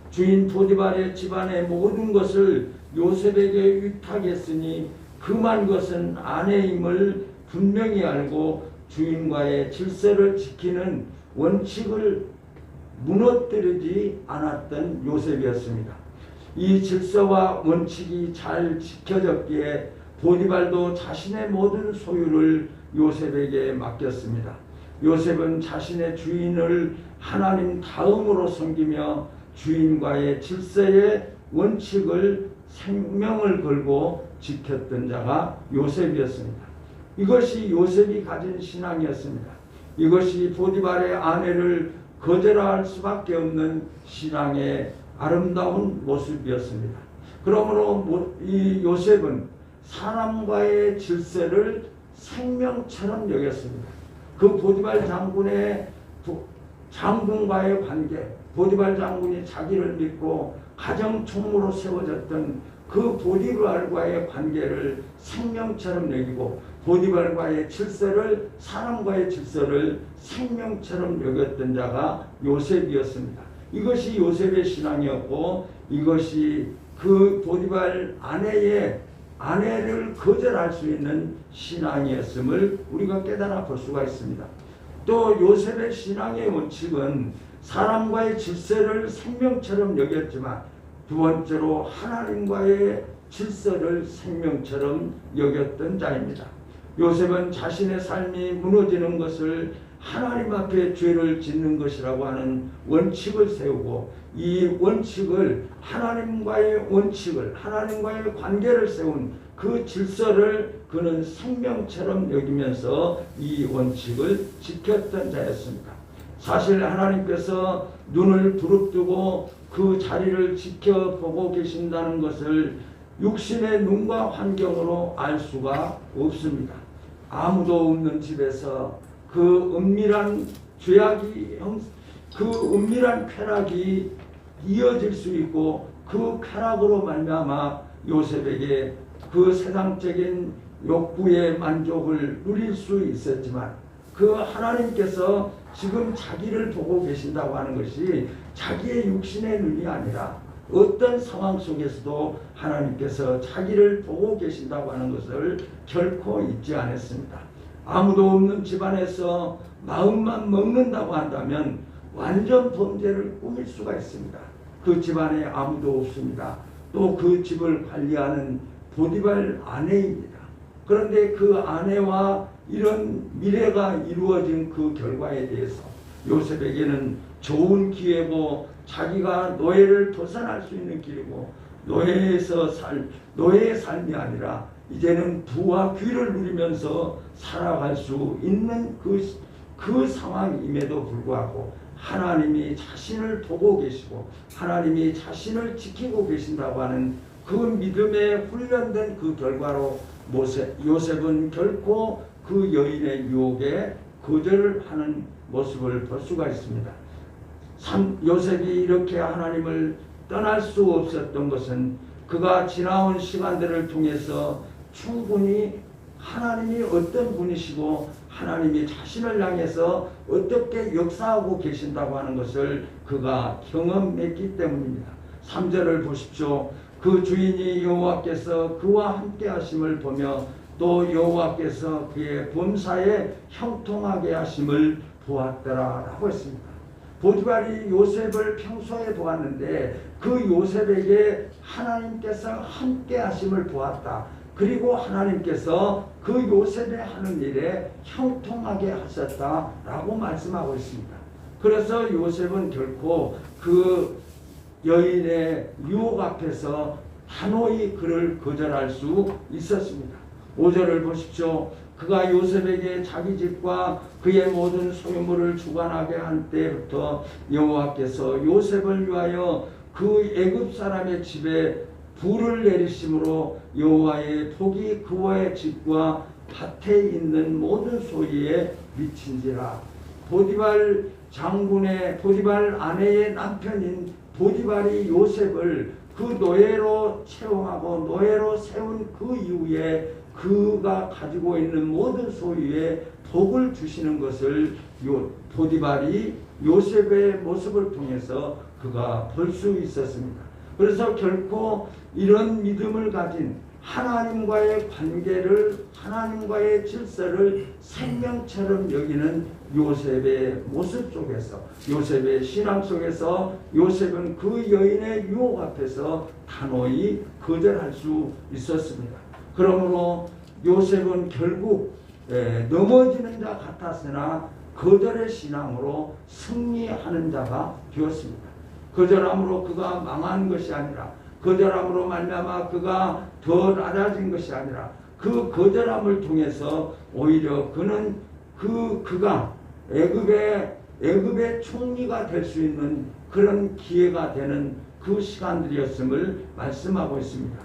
주인 보디발의 집안의 모든 것을 요셉에게 위탁했으니 금한 것은 아내임을 분명히 알고 주인과의 질서를 지키는 원칙을 무너뜨리지 않았던 요셉이었습니다. 이 질서와 원칙이 잘 지켜졌기에 보디발도 자신의 모든 소유를 요셉에게 맡겼습니다. 요셉은 자신의 주인을 하나님 다음으로 섬기며 주인과의 질서의 원칙을 생명을 걸고 지켰던 자가 요셉이었습니다. 이것이 요셉이 가진 신앙이었습니다. 이것이 보디발의 아내를 거절할 수밖에 없는 신앙의 아름다운 모습이었습니다. 그러므로 이 요셉은 사람과의 질서를 생명처럼 여겼습니다. 그 보디발 장군의 장군과의 관계, 보디발 장군이 자기를 믿고 가정총무로 세워졌던 그 보디발과의 관계를 생명처럼 여기고 보디발과의 질서를 사람과의 질서를 생명처럼 여겼던 자가 요셉이었습니다. 이것이 요셉의 신앙이었고 이것이 그 보디발 아내를 거절할 수 있는 신앙이었음을 우리가 깨달아 볼 수가 있습니다. 또 요셉의 신앙의 원칙은 사람과의 질서를 생명처럼 여겼지만 두 번째로 하나님과의 질서를 생명처럼 여겼던 자입니다. 요셉은 자신의 삶이 무너지는 것을 하나님 앞에 죄를 짓는 것이라고 하는 원칙을 세우고 이 원칙을 하나님과의 관계를 세운 그 질서를 그는 생명처럼 여기면서 이 원칙을 지켰던 자였습니다. 사실 하나님께서 눈을 부릅뜨고 그 자리를 지켜보고 계신다는 것을 육신의 눈과 환경으로 알 수가 없습니다. 아무도 없는 집에서 그 은밀한 죄악이 그 은밀한 쾌락이 이어질 수 있고 그 쾌락으로 말미암아 요셉에게 그 세상적인 욕구의 만족을 누릴 수 있었지만 그 하나님께서 지금 자기를 보고 계신다고 하는 것이 자기의 육신의 눈이 아니라 어떤 상황 속에서도 하나님께서 자기를 보고 계신다고 하는 것을 결코 잊지 않았습니다. 아무도 없는 집안에서 마음만 먹는다고 한다면 완전 범죄를 꾸밀 수가 있습니다. 그 집안에 아무도 없습니다. 또 그 집을 관리하는 보디발 아내입니다. 그런데 그 아내와 이런 미래가 이루어진 그 결과에 대해서 요셉에게는 좋은 기회고 자기가 노예를 벗어날 수 있는 길이고 노예의 삶이 아니라 이제는 부와 귀를 누리면서 살아갈 수 있는 그 상황임에도 불구하고 하나님이 자신을 보고 계시고 하나님이 자신을 지키고 계신다고 하는 그 믿음에 훈련된 그 결과로 요셉은 결코 그 여인의 유혹에 거절하는 모습을 볼 수가 있습니다. 요셉이 이렇게 하나님을 떠날 수 없었던 것은 그가 지나온 시간들을 통해서 충분히 하나님이 어떤 분이시고 하나님이 자신을 향해서 어떻게 역사하고 계신다고 하는 것을 그가 경험했기 때문입니다. 3절을 보십시오. 그 주인이 여호와께서 그와 함께 하심을 보며 또 여호와께서 그의 범사에 형통하게 하심을 보았더라 라고 했습니다. 보디발이 요셉을 평소에 보았는데 그 요셉에게 하나님께서 함께 하심을 보았다. 그리고 하나님께서 그 요셉의 하는 일에 형통하게 하셨다라고 말씀하고 있습니다. 그래서 요셉은 결코 그 여인의 유혹 앞에서 단호히 그를 거절할 수 있었습니다. 5절을 보십시오. 그가 요셉에게 자기 집과 그의 모든 소유물을 주관하게 한 때부터 여호와께서 요셉을 위하여 그 애굽 사람의 집에 불을 내리심으로 여호와의 복이 그의 집과 밭에 있는 모든 소유에 미친지라. 보디발 아내의 남편인 보디발이 요셉을 그 노예로 채용하고 노예로 세운 그 이후에 그가 가지고 있는 모든 소유에 복을 주시는 것을 보디발이 요셉의 모습을 통해서 그가 볼 수 있었습니다. 그래서 결코 이런 믿음을 가진 하나님과의 관계를, 하나님과의 질서를 생명처럼 여기는 요셉의 모습 속에서, 요셉의 신앙 속에서 요셉은 그 여인의 유혹 앞에서 단호히 거절할 수 있었습니다. 그러므로 요셉은 결국 넘어지는 자 같았으나 거절의 신앙으로 승리하는 자가 되었습니다. 거절함으로 그가 망한 것이 아니라, 거절함으로 말미암아 그가 더 낮아진 것이 아니라, 그 거절함을 통해서 오히려 그는 그가 애굽의 총리가 될 수 있는 그런 기회가 되는 그 시간들이었음을 말씀하고 있습니다.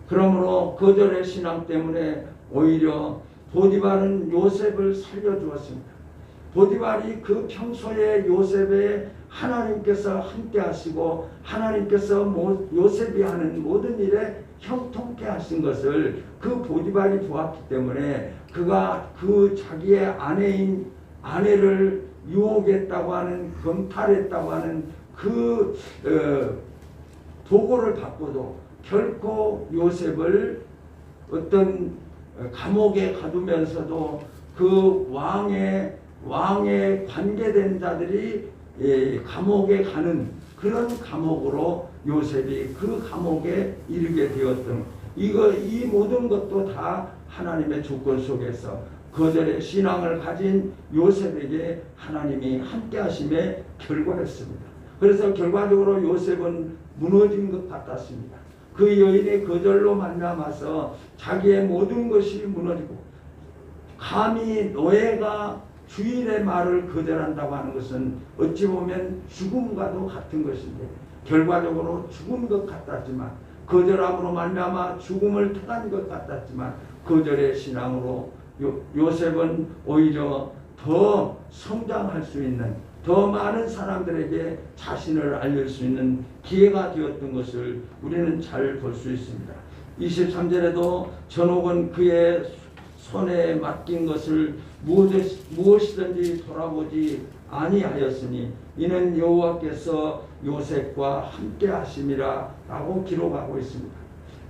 그러므로 거절의 신앙 때문에 오히려 보디발은 요셉을 살려주었습니다. 보디발이 그 평소에 요셉의 하나님께서 함께 하시고 하나님께서 요셉이 하는 모든 일에 형통케 하신 것을 그 보디발이 보았기 때문에 그가 그 자기의 아내를 유혹했다고 하는, 검탈했다고 하는 그 도고를 받고도 결코 요셉을 어떤 감옥에 가두면서도 그 왕에 관계된 자들이 감옥에 가는 그런 감옥으로 요셉이 그 감옥에 이르게 되었던 이 모든 것도 다 하나님의 조건 속에서 거절의 신앙을 가진 요셉에게 하나님이 함께 하심의 결과였습니다. 그래서 결과적으로 요셉은 무너진 것 같았습니다. 그 여인의 거절로 만나서 자기의 모든 것이 무너지고, 감히 노예가 주인의 말을 거절한다고 하는 것은 어찌 보면 죽음과도 같은 것인데, 결과적으로 죽은 것 같았지만, 거절함으로 말미암아 죽음을 택한 것 같았지만, 거절의 신앙으로 요셉은 오히려 더 성장할 수 있는, 더 많은 사람들에게 자신을 알릴 수 있는 기회가 되었던 것을 우리는 잘 볼 수 있습니다. 23절에도 전옥은 그의 손에 맡긴 것을 무엇이든지 돌아보지 아니하였으니 이는 여호와께서 요셉과 함께 하심이라 라고 기록하고 있습니다.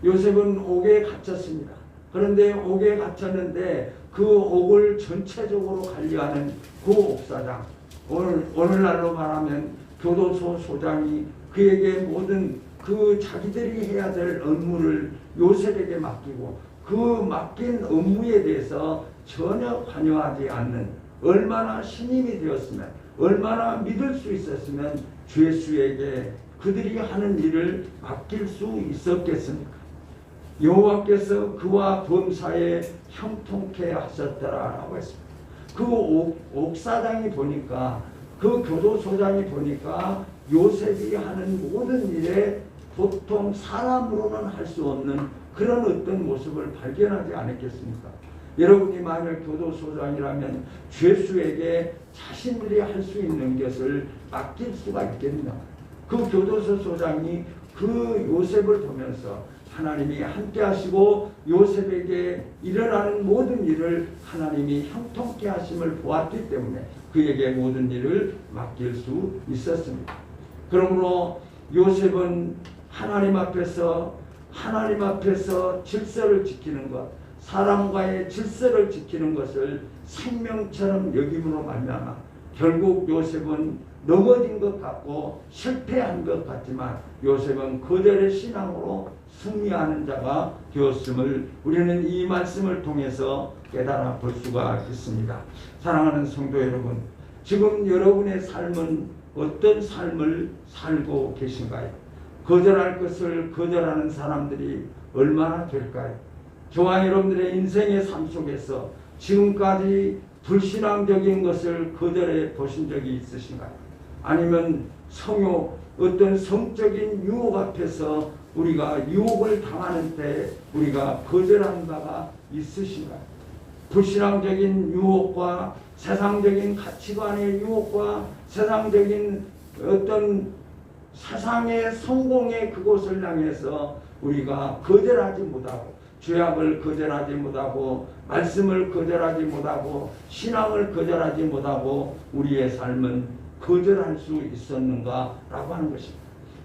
요셉은 옥에 갇혔습니다. 그런데 옥에 갇혔는데 그 옥을 전체적으로 관리하는 그 옥사장, 오늘날로 말하면 교도소 소장이 그에게 모든 그 자기들이 해야 될 업무를 요셉에게 맡기고, 그 맡긴 업무에 대해서 전혀 관여하지 않는, 얼마나 신임이 되었으면, 얼마나 믿을 수 있었으면 죄수에게 그들이 하는 일을 맡길 수 있었겠습니까? 여호와께서 그와 범사에 형통케 하셨더라라고 했습니다. 그 옥사장이 보니까, 그 교도소장이 보니까 요셉이 하는 모든 일에 보통 사람으로는 할 수 없는 그런 어떤 모습을 발견하지 않았겠습니까? 여러분이 만약 교도소장이라면 죄수에게 자신들이 할 수 있는 것을 맡길 수가 있겠나? 그 교도소 소장이 그 요셉을 보면서 하나님이 함께 하시고 요셉에게 일어나는 모든 일을 하나님이 형통케 하심을 보았기 때문에 그에게 모든 일을 맡길 수 있었습니다. 그러므로 요셉은 하나님 앞에서 질서를 지키는 것, 사람과의 질서를 지키는 것을 생명처럼 여김으로 말미암아 결국 요셉은 넘어진 것 같고 실패한 것 같지만 요셉은 그들의 신앙으로 승리하는 자가 되었음을 우리는 이 말씀을 통해서 깨달아 볼 수가 있습니다. 사랑하는 성도 여러분, 지금 여러분의 삶은 어떤 삶을 살고 계신가요? 거절할 것을 거절하는 사람들이 얼마나 될까요? 저와 여러분들의 인생의 삶 속에서 지금까지 불신앙적인 것을 거절해 보신 적이 있으신가요? 아니면 성욕, 어떤 성적인 유혹 앞에서 우리가 유혹을 당하는 때 우리가 거절한 바가 있으신가요? 불신앙적인 유혹과 세상적인 가치관의 유혹과 세상적인 어떤 세상의 성공의 그곳을 향해서 우리가 거절하지 못하고 죄악을 거절하지 못하고 말씀을 거절하지 못하고 신앙을 거절하지 못하고 우리의 삶은 거절할 수 있었는가라고 하는 것입니다.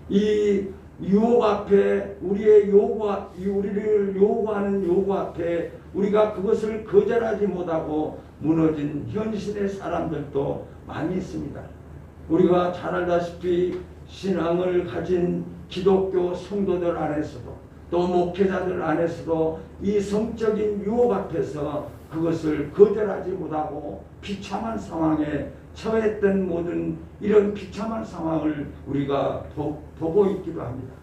이 유혹 앞에 우리를 요구하는 요구 앞에 우리가 그것을 거절하지 못하고 무너진 현실의 사람들도 많이 있습니다. 우리가 잘 알다시피 신앙을 가진 기독교 성도들 안에서도 또 목회자들 안에서도 이 성적인 유혹 앞에서 그것을 거절하지 못하고 비참한 상황에 처했던 모든 이런 비참한 상황을 우리가 보고 있기도 합니다.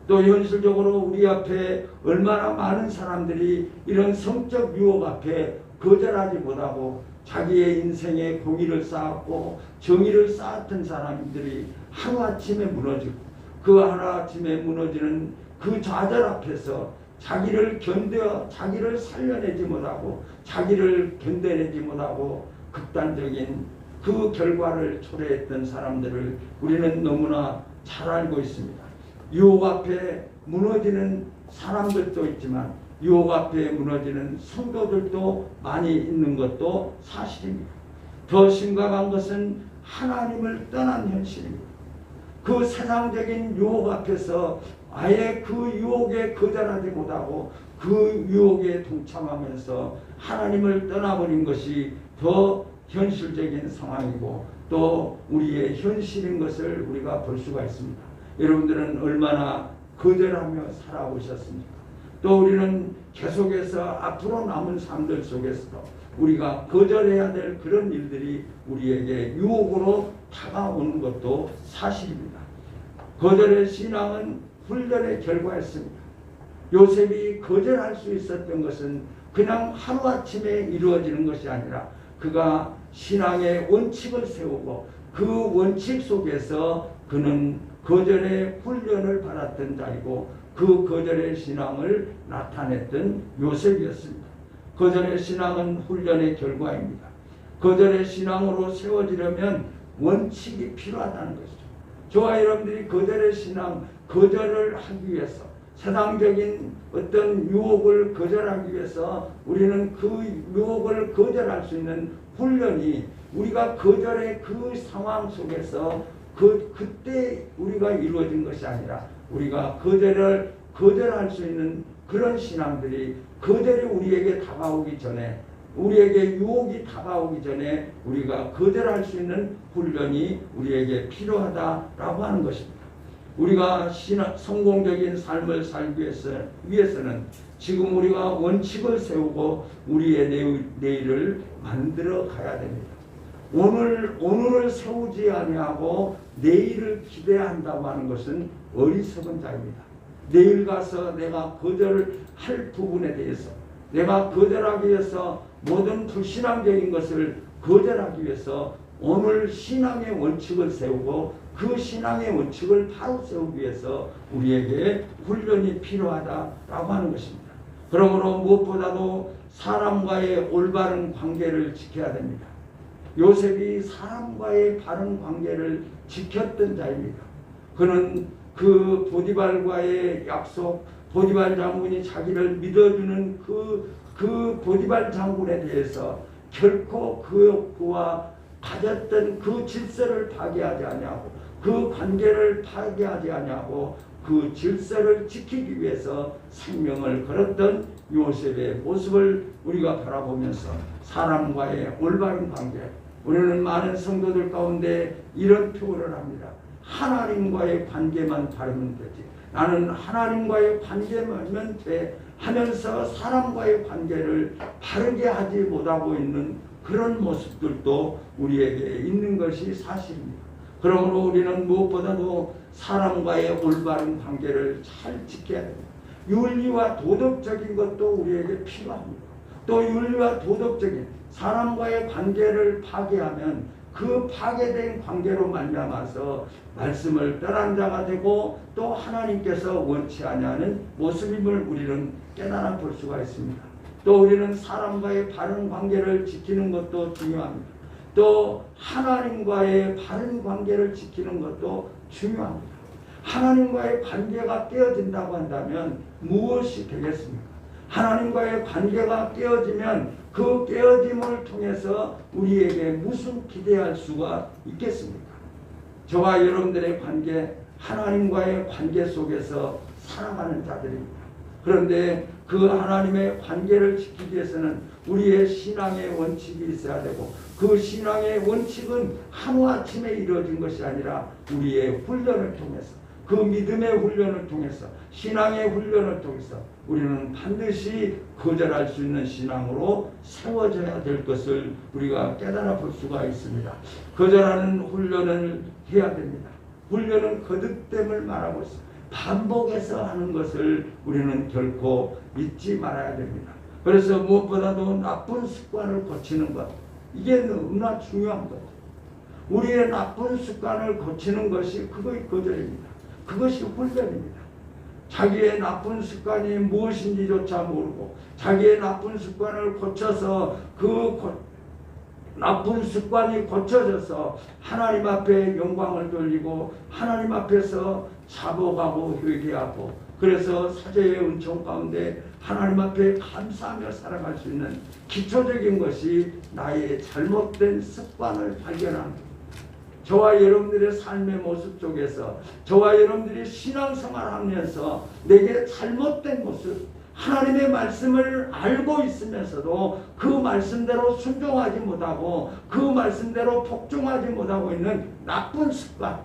또 현실적으로 우리 앞에 얼마나 많은 사람들이 이런 성적 유혹 앞에 거절하지 못하고 자기의 인생에 공의를 쌓았고 정의를 쌓았던 사람들이 하루아침에 무너지고 그 하루아침에 무너지는 그 좌절 앞에서 자기를 살려내지 못하고 자기를 견뎌내지 못하고 극단적인 그 결과를 초래했던 사람들을 우리는 너무나 잘 알고 있습니다. 유혹 앞에 무너지는 사람들도 있지만 유혹 앞에 무너지는 성도들도 많이 있는 것도 사실입니다. 더 심각한 것은 하나님을 떠난 현실입니다. 그 세상적인 유혹 앞에서 아예 그 유혹에 거절하지 못하고 그 유혹에 동참하면서 하나님을 떠나버린 것이 더 현실적인 상황이고 또 우리의 현실인 것을 우리가 볼 수가 있습니다. 여러분들은 얼마나 거절하며 살아오셨습니까? 또 우리는 계속해서 앞으로 남은 삶들 속에서도 우리가 거절해야 될 그런 일들이 우리에게 유혹으로 다가오는 것도 사실입니다. 거절의 신앙은 훈련의 결과였습니다. 요셉이 거절할 수 있었던 것은 그냥 하루아침에 이루어지는 것이 아니라 그가 신앙의 원칙을 세우고 그 원칙 속에서 그는 거절의 훈련을 받았던 자이고 그 거절의 신앙을 나타냈던 요셉이었습니다. 거절의 신앙은 훈련의 결과입니다. 거절의 신앙으로 세워지려면 원칙이 필요하다는 것이죠. 저와 여러분들이 거절의 신앙, 거절을 하기 위해서 세상적인 어떤 유혹을 거절하기 위해서 우리는 그 유혹을 거절할 수 있는 훈련이 우리가 거절의 그 상황 속에서 그때 우리가 이루어진 것이 아니라 우리가 거절할 수 있는 그런 신앙들이 거절이 우리에게 다가오기 전에 우리에게 유혹이 다가오기 전에 우리가 거절할 수 있는 훈련이 우리에게 필요하다라고 하는 것입니다. 우리가 성공적인 삶을 살기 위해서는 지금 우리가 원칙을 세우고 우리의 내일을 만들어 가야 됩니다. 오늘을 세우지 아니하고 내일을 기대한다고 하는 것은 어리석은 자입니다. 내일 가서 내가 거절할 부분에 대해서 내가 거절하기 위해서 모든 불신앙적인 것을 거절하기 위해서 오늘 신앙의 원칙을 세우고 그 신앙의 원칙을 바로 세우기 위해서 우리에게 훈련이 필요하다라고 하는 것입니다. 그러므로 무엇보다도 사람과의 올바른 관계를 지켜야 됩니다. 요셉이 사람과의 바른 관계를 지켰던 자입니다. 그는 그 보디발과의 약속, 보디발 장군이 자기를 믿어주는 그 보디발 장군에 대해서 결코 그와 가졌던 그 질서를 파괴하지 아니하고 그 관계를 파괴하지 아니하고 그 질서를 지키기 위해서 생명을 걸었던 요셉의 모습을 우리가 바라보면서 사람과의 올바른 관계, 우리는 많은 성도들 가운데 이런 표현을 합니다. 하나님과의 관계만 바르면 되지. 나는 하나님과의 관계만 돼 하면서 사람과의 관계를 바르게 하지 못하고 있는 그런 모습들도 우리에게 있는 것이 사실입니다. 그러므로 우리는 무엇보다도 사람과의 올바른 관계를 잘 지켜야 됩니다. 윤리와 도덕적인 것도 우리에게 필요합니다. 또 윤리와 도덕적인 사람과의 관계를 파괴하면 그 파괴된 관계로 말미암아서 말씀을 떠난 자가 되고 또 하나님께서 원치 아니하는 모습임을 우리는 깨달아 볼 수가 있습니다. 또 우리는 사람과의 바른 관계를 지키는 것도 중요합니다. 또 하나님과의 바른 관계를 지키는 것도 중요합니다. 하나님과의 관계가 깨어진다고 한다면 무엇이 되겠습니까? 하나님과의 관계가 깨어지면 그 깨어짐을 통해서 우리에게 무슨 기대할 수가 있겠습니까? 저와 여러분들의 관계, 하나님과의 관계 속에서 살아가는 자들입니다. 그런데 그 하나님의 관계를 지키기 위해서는 우리의 신앙의 원칙이 있어야 되고 그 신앙의 원칙은 하루아침에 이루어진 것이 아니라 우리의 훈련을 통해서 그 믿음의 훈련을 통해서 신앙의 훈련을 통해서 우리는 반드시 거절할 수 있는 신앙으로 세워져야 될 것을 우리가 깨달아 볼 수가 있습니다. 거절하는 훈련을 해야 됩니다. 훈련은 거듭됨을 말하고 있습니다. 반복해서 하는 것을 우리는 결코 잊지 말아야 됩니다. 그래서 무엇보다도 나쁜 습관을 고치는 것, 이게 너무나 중요한 거죠. 우리의 나쁜 습관을 고치는 것이 그것이 거절입니다. 그것이 훈련입니다. 자기의 나쁜 습관이 무엇인지조차 모르고 자기의 나쁜 습관을 고쳐서 나쁜 습관이 고쳐져서 하나님 앞에 영광을 돌리고 하나님 앞에서 자복하고 회개하고 그래서 사죄의 은총 가운데 하나님 앞에 감사하며 살아갈 수 있는 기초적인 것이 나의 잘못된 습관을 발견합니다. 저와 여러분들의 삶의 모습 속에서 저와 여러분들이 신앙생활을 하면서 내게 잘못된 모습, 하나님의 말씀을 알고 있으면서도 그 말씀대로 순종하지 못하고 그 말씀대로 복종하지 못하고 있는 나쁜 습관,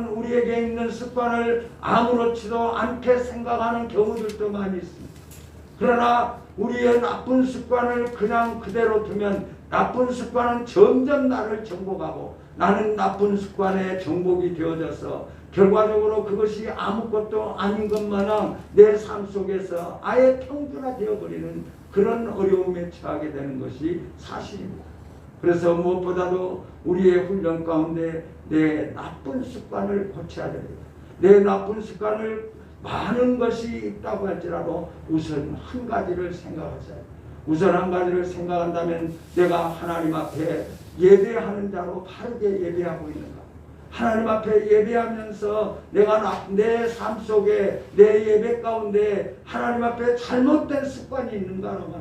우리에게 있는 습관을 아무렇지도 않게 생각하는 경우들도 많이 있습니다. 그러나 우리의 나쁜 습관을 그냥 그대로 두면 나쁜 습관은 점점 나를 정복하고 나는 나쁜 습관에 정복이 되어져서 결과적으로 그것이 아무것도 아닌 것 마냥 내 삶 속에서 아예 평준화되어버리는 그런 어려움에 처하게 되는 것이 사실입니다. 그래서 무엇보다도 우리의 훈련 가운데 내 나쁜 습관을 고쳐야 됩니다. 내 나쁜 습관을 많은 것이 있다고 할지라도 우선 한 가지를 생각하세요. 우선 한 가지를 생각한다면 내가 하나님 앞에 예배하는 자로 바르게 예배하고 있는가? 하나님 앞에 예배하면서 내가 내 삶 속에 내 예배 가운데 하나님 앞에 잘못된 습관이 있는가라고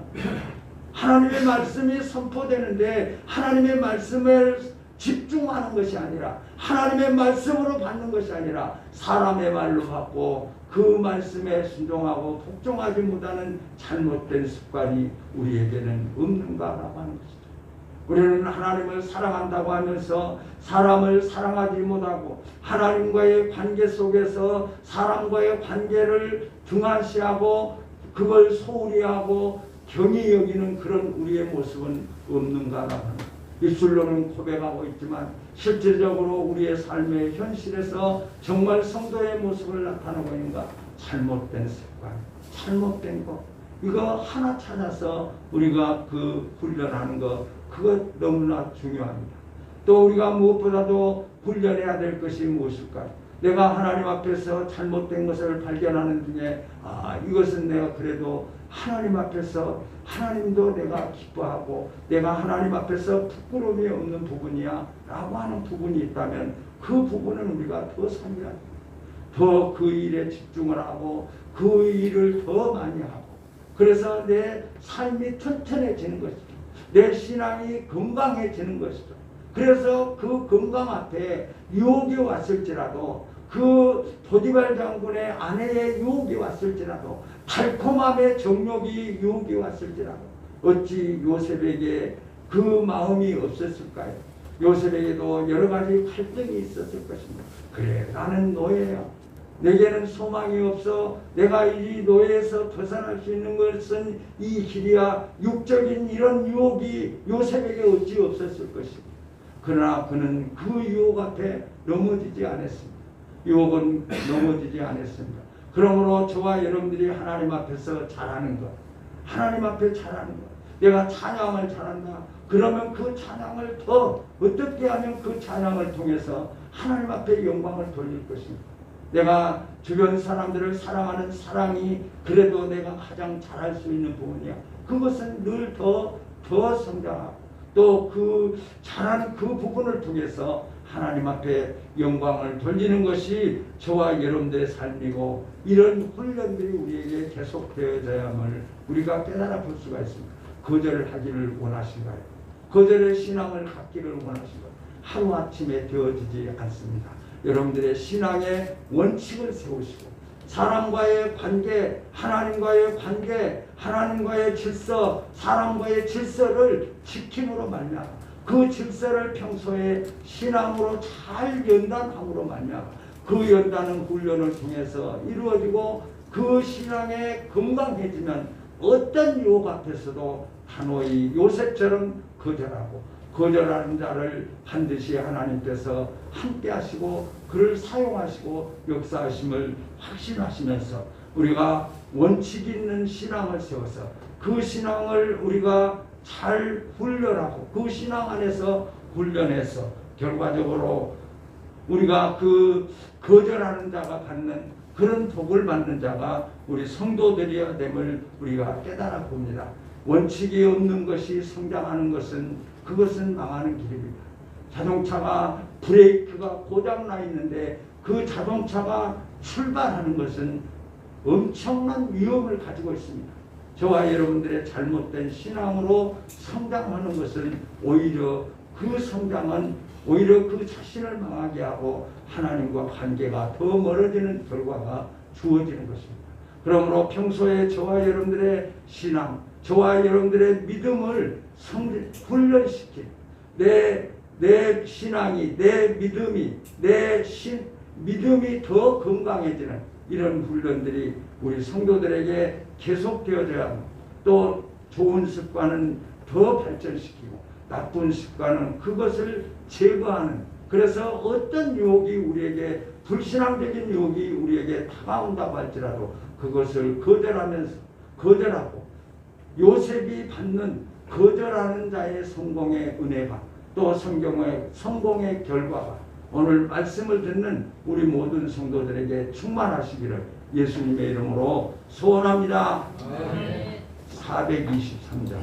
하나님의 말씀이 선포되는데 하나님의 말씀을 집중하는 것이 아니라 하나님의 말씀으로 받는 것이 아니라 사람의 말로 받고 그 말씀에 순종하고 복종하지 못하는 잘못된 습관이 우리에게는 없는가라고 하는 것이죠. 우리는 하나님을 사랑한다고 하면서 사람을 사랑하지 못하고 하나님과의 관계 속에서 사람과의 관계를 등한시하고 그걸 소홀히 하고 경히 여기는 그런 우리의 모습은 없는가라고 하는 입술로는 고백하고 있지만 실질적으로 우리의 삶의 현실에서 정말 성도의 모습을 나타내고 있는가? 잘못된 습관, 잘못된 것 이거 하나 찾아서 우리가 그 훈련하는 것 그것 너무나 중요합니다. 또 우리가 무엇보다도 훈련해야 될 것이 무엇일까요? 내가 하나님 앞에서 잘못된 것을 발견하는 중에 이것은 내가 그래도 하나님 앞에서 하나님도 내가 기뻐하고 내가 하나님 앞에서 부끄러움이 없는 부분이야 라고 하는 부분이 있다면 그 부분은 우리가 더 상기하고 더 그 일에 집중을 하고 그 일을 더 많이 하고 그래서 내 삶이 튼튼해지는 것이죠. 내 신앙이 건강해지는 것이죠. 그래서 그 건강 앞에 유혹이 왔을지라도 그 보디발 장군의 아내의 유혹이 왔을지라도 달콤함의 정욕이 유혹이 왔을지라도 어찌 요셉에게 그 마음이 없었을까요? 요셉에게도 여러 가지 갈등이 있었을 것입니다. 그래 나는 노예야. 내게는 소망이 없어. 내가 이 노예에서 벗어날 수 있는 것은 이 길이야. 육적인 이런 유혹이 요셉에게 어찌 없었을 것입니다. 그러나 그는 그 유혹 앞에 넘어지지 않았습니다. 유혹은 넘어지지 않았습니다. 그러므로 저와 여러분들이 하나님 앞에서 잘하는 것, 하나님 앞에 잘하는 것, 내가 찬양을 잘한다. 그러면 그 찬양을 더 어떻게 하면 그 찬양을 통해서 하나님 앞에 영광을 돌릴 것입니다. 내가 주변 사람들을 사랑하는 사랑이 그래도 내가 가장 잘할 수 있는 부분이야. 그것은 늘 더 성장하고 또 그 잘하는 그 부분을 통해서 하나님 앞에 영광을 돌리는 것이 저와 여러분들의 삶이고 이런 훈련들이 우리에게 계속되어야함을 우리가 깨달아 볼 수가 있습니다. 거절하기를 원하신가요? 거절의 신앙을 갖기를 원하신가요? 하루아침에 되어지지 않습니다. 여러분들의 신앙의 원칙을 세우시고 사람과의 관계, 하나님과의 관계, 하나님과의 질서, 사람과의 질서를 지킴으로 말미암아 그 질서를 평소에 신앙으로 잘 연단함으로 말미암아 그 연단은 훈련을 통해서 이루어지고 그 신앙에 건강해지면 어떤 유혹 앞에서도 단호히 요셉처럼 거절하고 거절하는 자를 반드시 하나님께서 함께 하시고 그를 사용하시고 역사하심을 확신하시면서 우리가 원칙 있는 신앙을 세워서 그 신앙을 우리가 잘 훈련하고 그 신앙 안에서 훈련해서 결과적으로 우리가 그 거절하는 자가 받는 그런 복을 받는 자가 우리 성도들이어야 됨을 우리가 깨달아 봅니다. 원칙이 없는 것이 성장하는 것은 그것은 망하는 길입니다. 자동차가 브레이크가 고장나 있는데 그 자동차가 출발하는 것은 엄청난 위험을 가지고 있습니다. 저와 여러분들의 잘못된 신앙으로 성장하는 것은 오히려 그 성장은 오히려 그 자신을 망하게 하고 하나님과 관계가 더 멀어지는 결과가 주어지는 것입니다. 그러므로 평소에 저와 여러분들의 신앙, 저와 여러분들의 믿음을 훈련시킨 내 신앙이, 내 믿음이, 믿음이 더 건강해지는 이런 훈련들이 우리 성도들에게 계속되어져야 합니다. 또 좋은 습관은 더 발전시키고 나쁜 습관은 그것을 제거하는 그래서 어떤 유혹이 우리에게 불신앙적인 유혹이 우리에게 다가온다고 할지라도 그것을 거절하고 요셉이 받는 거절하는 자의 성공의 은혜가 또 성경의 성공의 결과가 오늘 말씀을 듣는 우리 모든 성도들에게 충만하시기를 예수님의 이름으로 소원합니다. 423장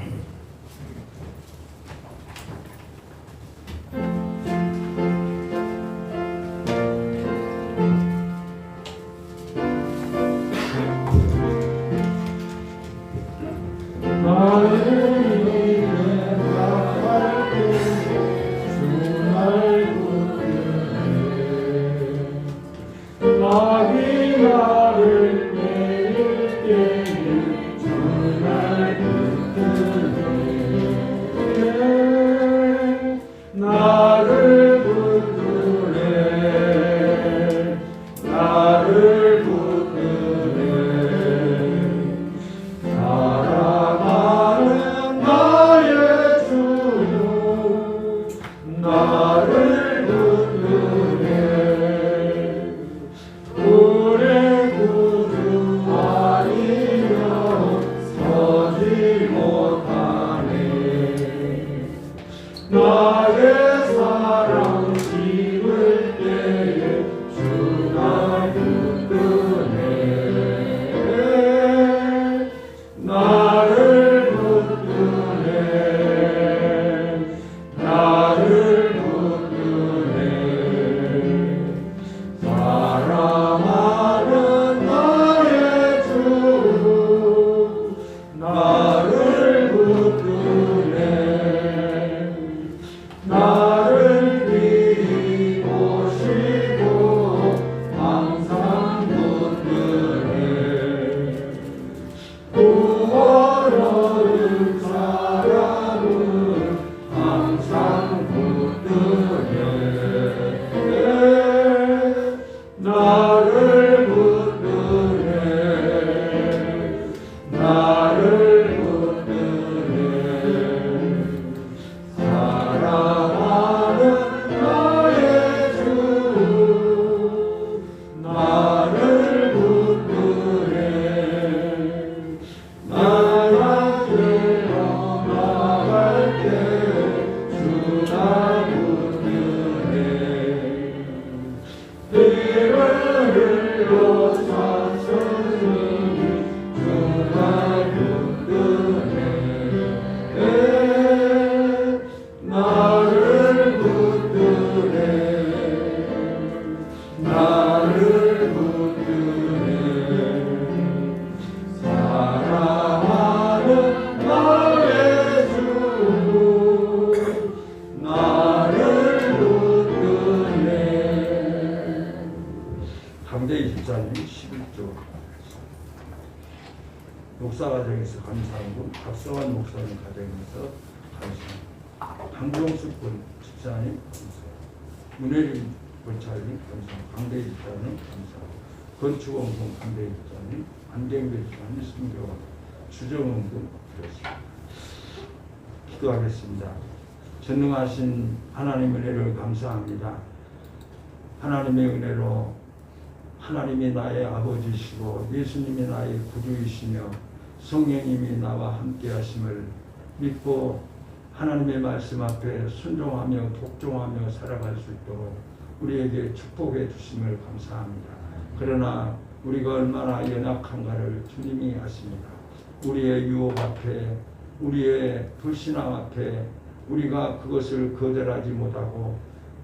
나의 삶 목사가정에서 감사한 분, 박성환 목사님 가정에서 감사합니다. 강종숙 집사님 감사합니다. 문혜림 권찰님 감사합니다. 강대희 집사님 감사합니다. 건축원군 강대희 집사님, 안경배 집사님, 승교원, 주정원군 그렇습니다. 기도하겠습니다. 전능하신 하나님의 은혜를 감사합니다. 하나님의 은혜로 하나님이 나의 아버지시고 예수님이 나의 구주이시며 성령님이 나와 함께 하심을 믿고 하나님의 말씀 앞에 순종하며 복종하며 살아갈 수 있도록 우리에게 축복해 주심을 감사합니다. 그러나 우리가 얼마나 연약한가를 주님이 아십니다. 우리의 유혹 앞에, 우리의 불신앙 앞에 우리가 그것을 거절하지 못하고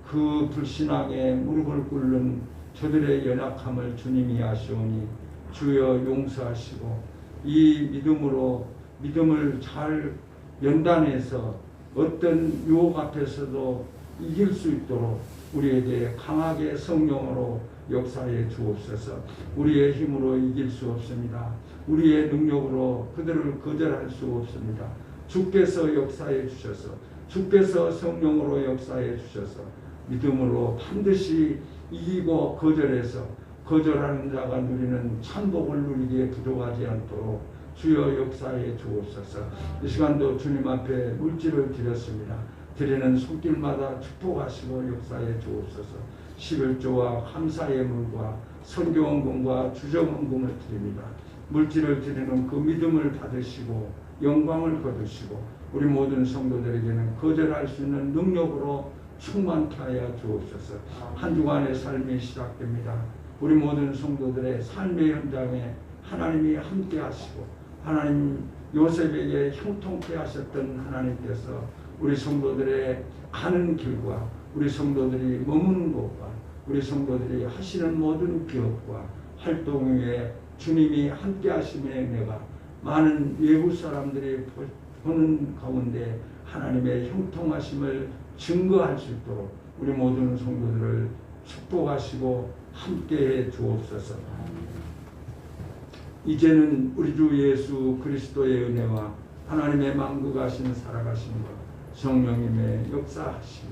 그 불신앙에 무릎을 꿇는 저들의 연약함을 주님이 아시오니 주여 용서하시고 이 믿음으로 믿음을 잘 연단해서 어떤 유혹 앞에서도 이길 수 있도록 우리에게 강하게 성령으로 역사해 주옵소서. 우리의 힘으로 이길 수 없습니다. 우리의 능력으로 그들을 거절할 수 없습니다. 주께서 역사해 주셔서 주께서 성령으로 역사해 주셔서 믿음으로 반드시 이기고 거절해서 거절하는 자가 누리는 천복을 누리기에 부족하지 않도록 주여 역사해 주옵소서. 이 시간도 주님 앞에 물질을 드렸습니다. 드리는 손길마다 축복하시고 역사해 주옵소서. 11조와 감사의 물과 선교원금과 주정원금을 드립니다. 물질을 드리는 그 믿음을 받으시고 영광을 거두시고 우리 모든 성도들에게는 거절할 수 있는 능력으로 충만케 하여 주옵소서. 한 주간의 삶이 시작됩니다. 우리 모든 성도들의 삶의 현장에 하나님이 함께 하시고 하나님 요셉에게 형통케 하셨던 하나님께서 우리 성도들의 가는 길과 우리 성도들이 머무는 곳과 우리 성도들이 하시는 모든 기업과 활동 위에 주님이 함께 하심의 은혜가 많은 외부 사람들이 보는 가운데 하나님의 형통하심을 증거할 수 있도록 우리 모든 성도들을 축복하시고 함께해 주옵소서. 이제는 우리 주 예수 그리스도의 은혜와 하나님의 만국하신 살아가심과 성령님의 역사하심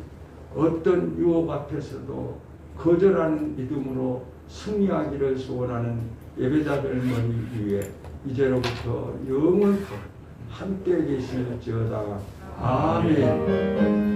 어떤 유혹 앞에서도 거절하는 믿음으로 승리하기를 소원하는 예배자들 머리 위에 이제로부터 영원토록 함께 계실지어다. 아멘.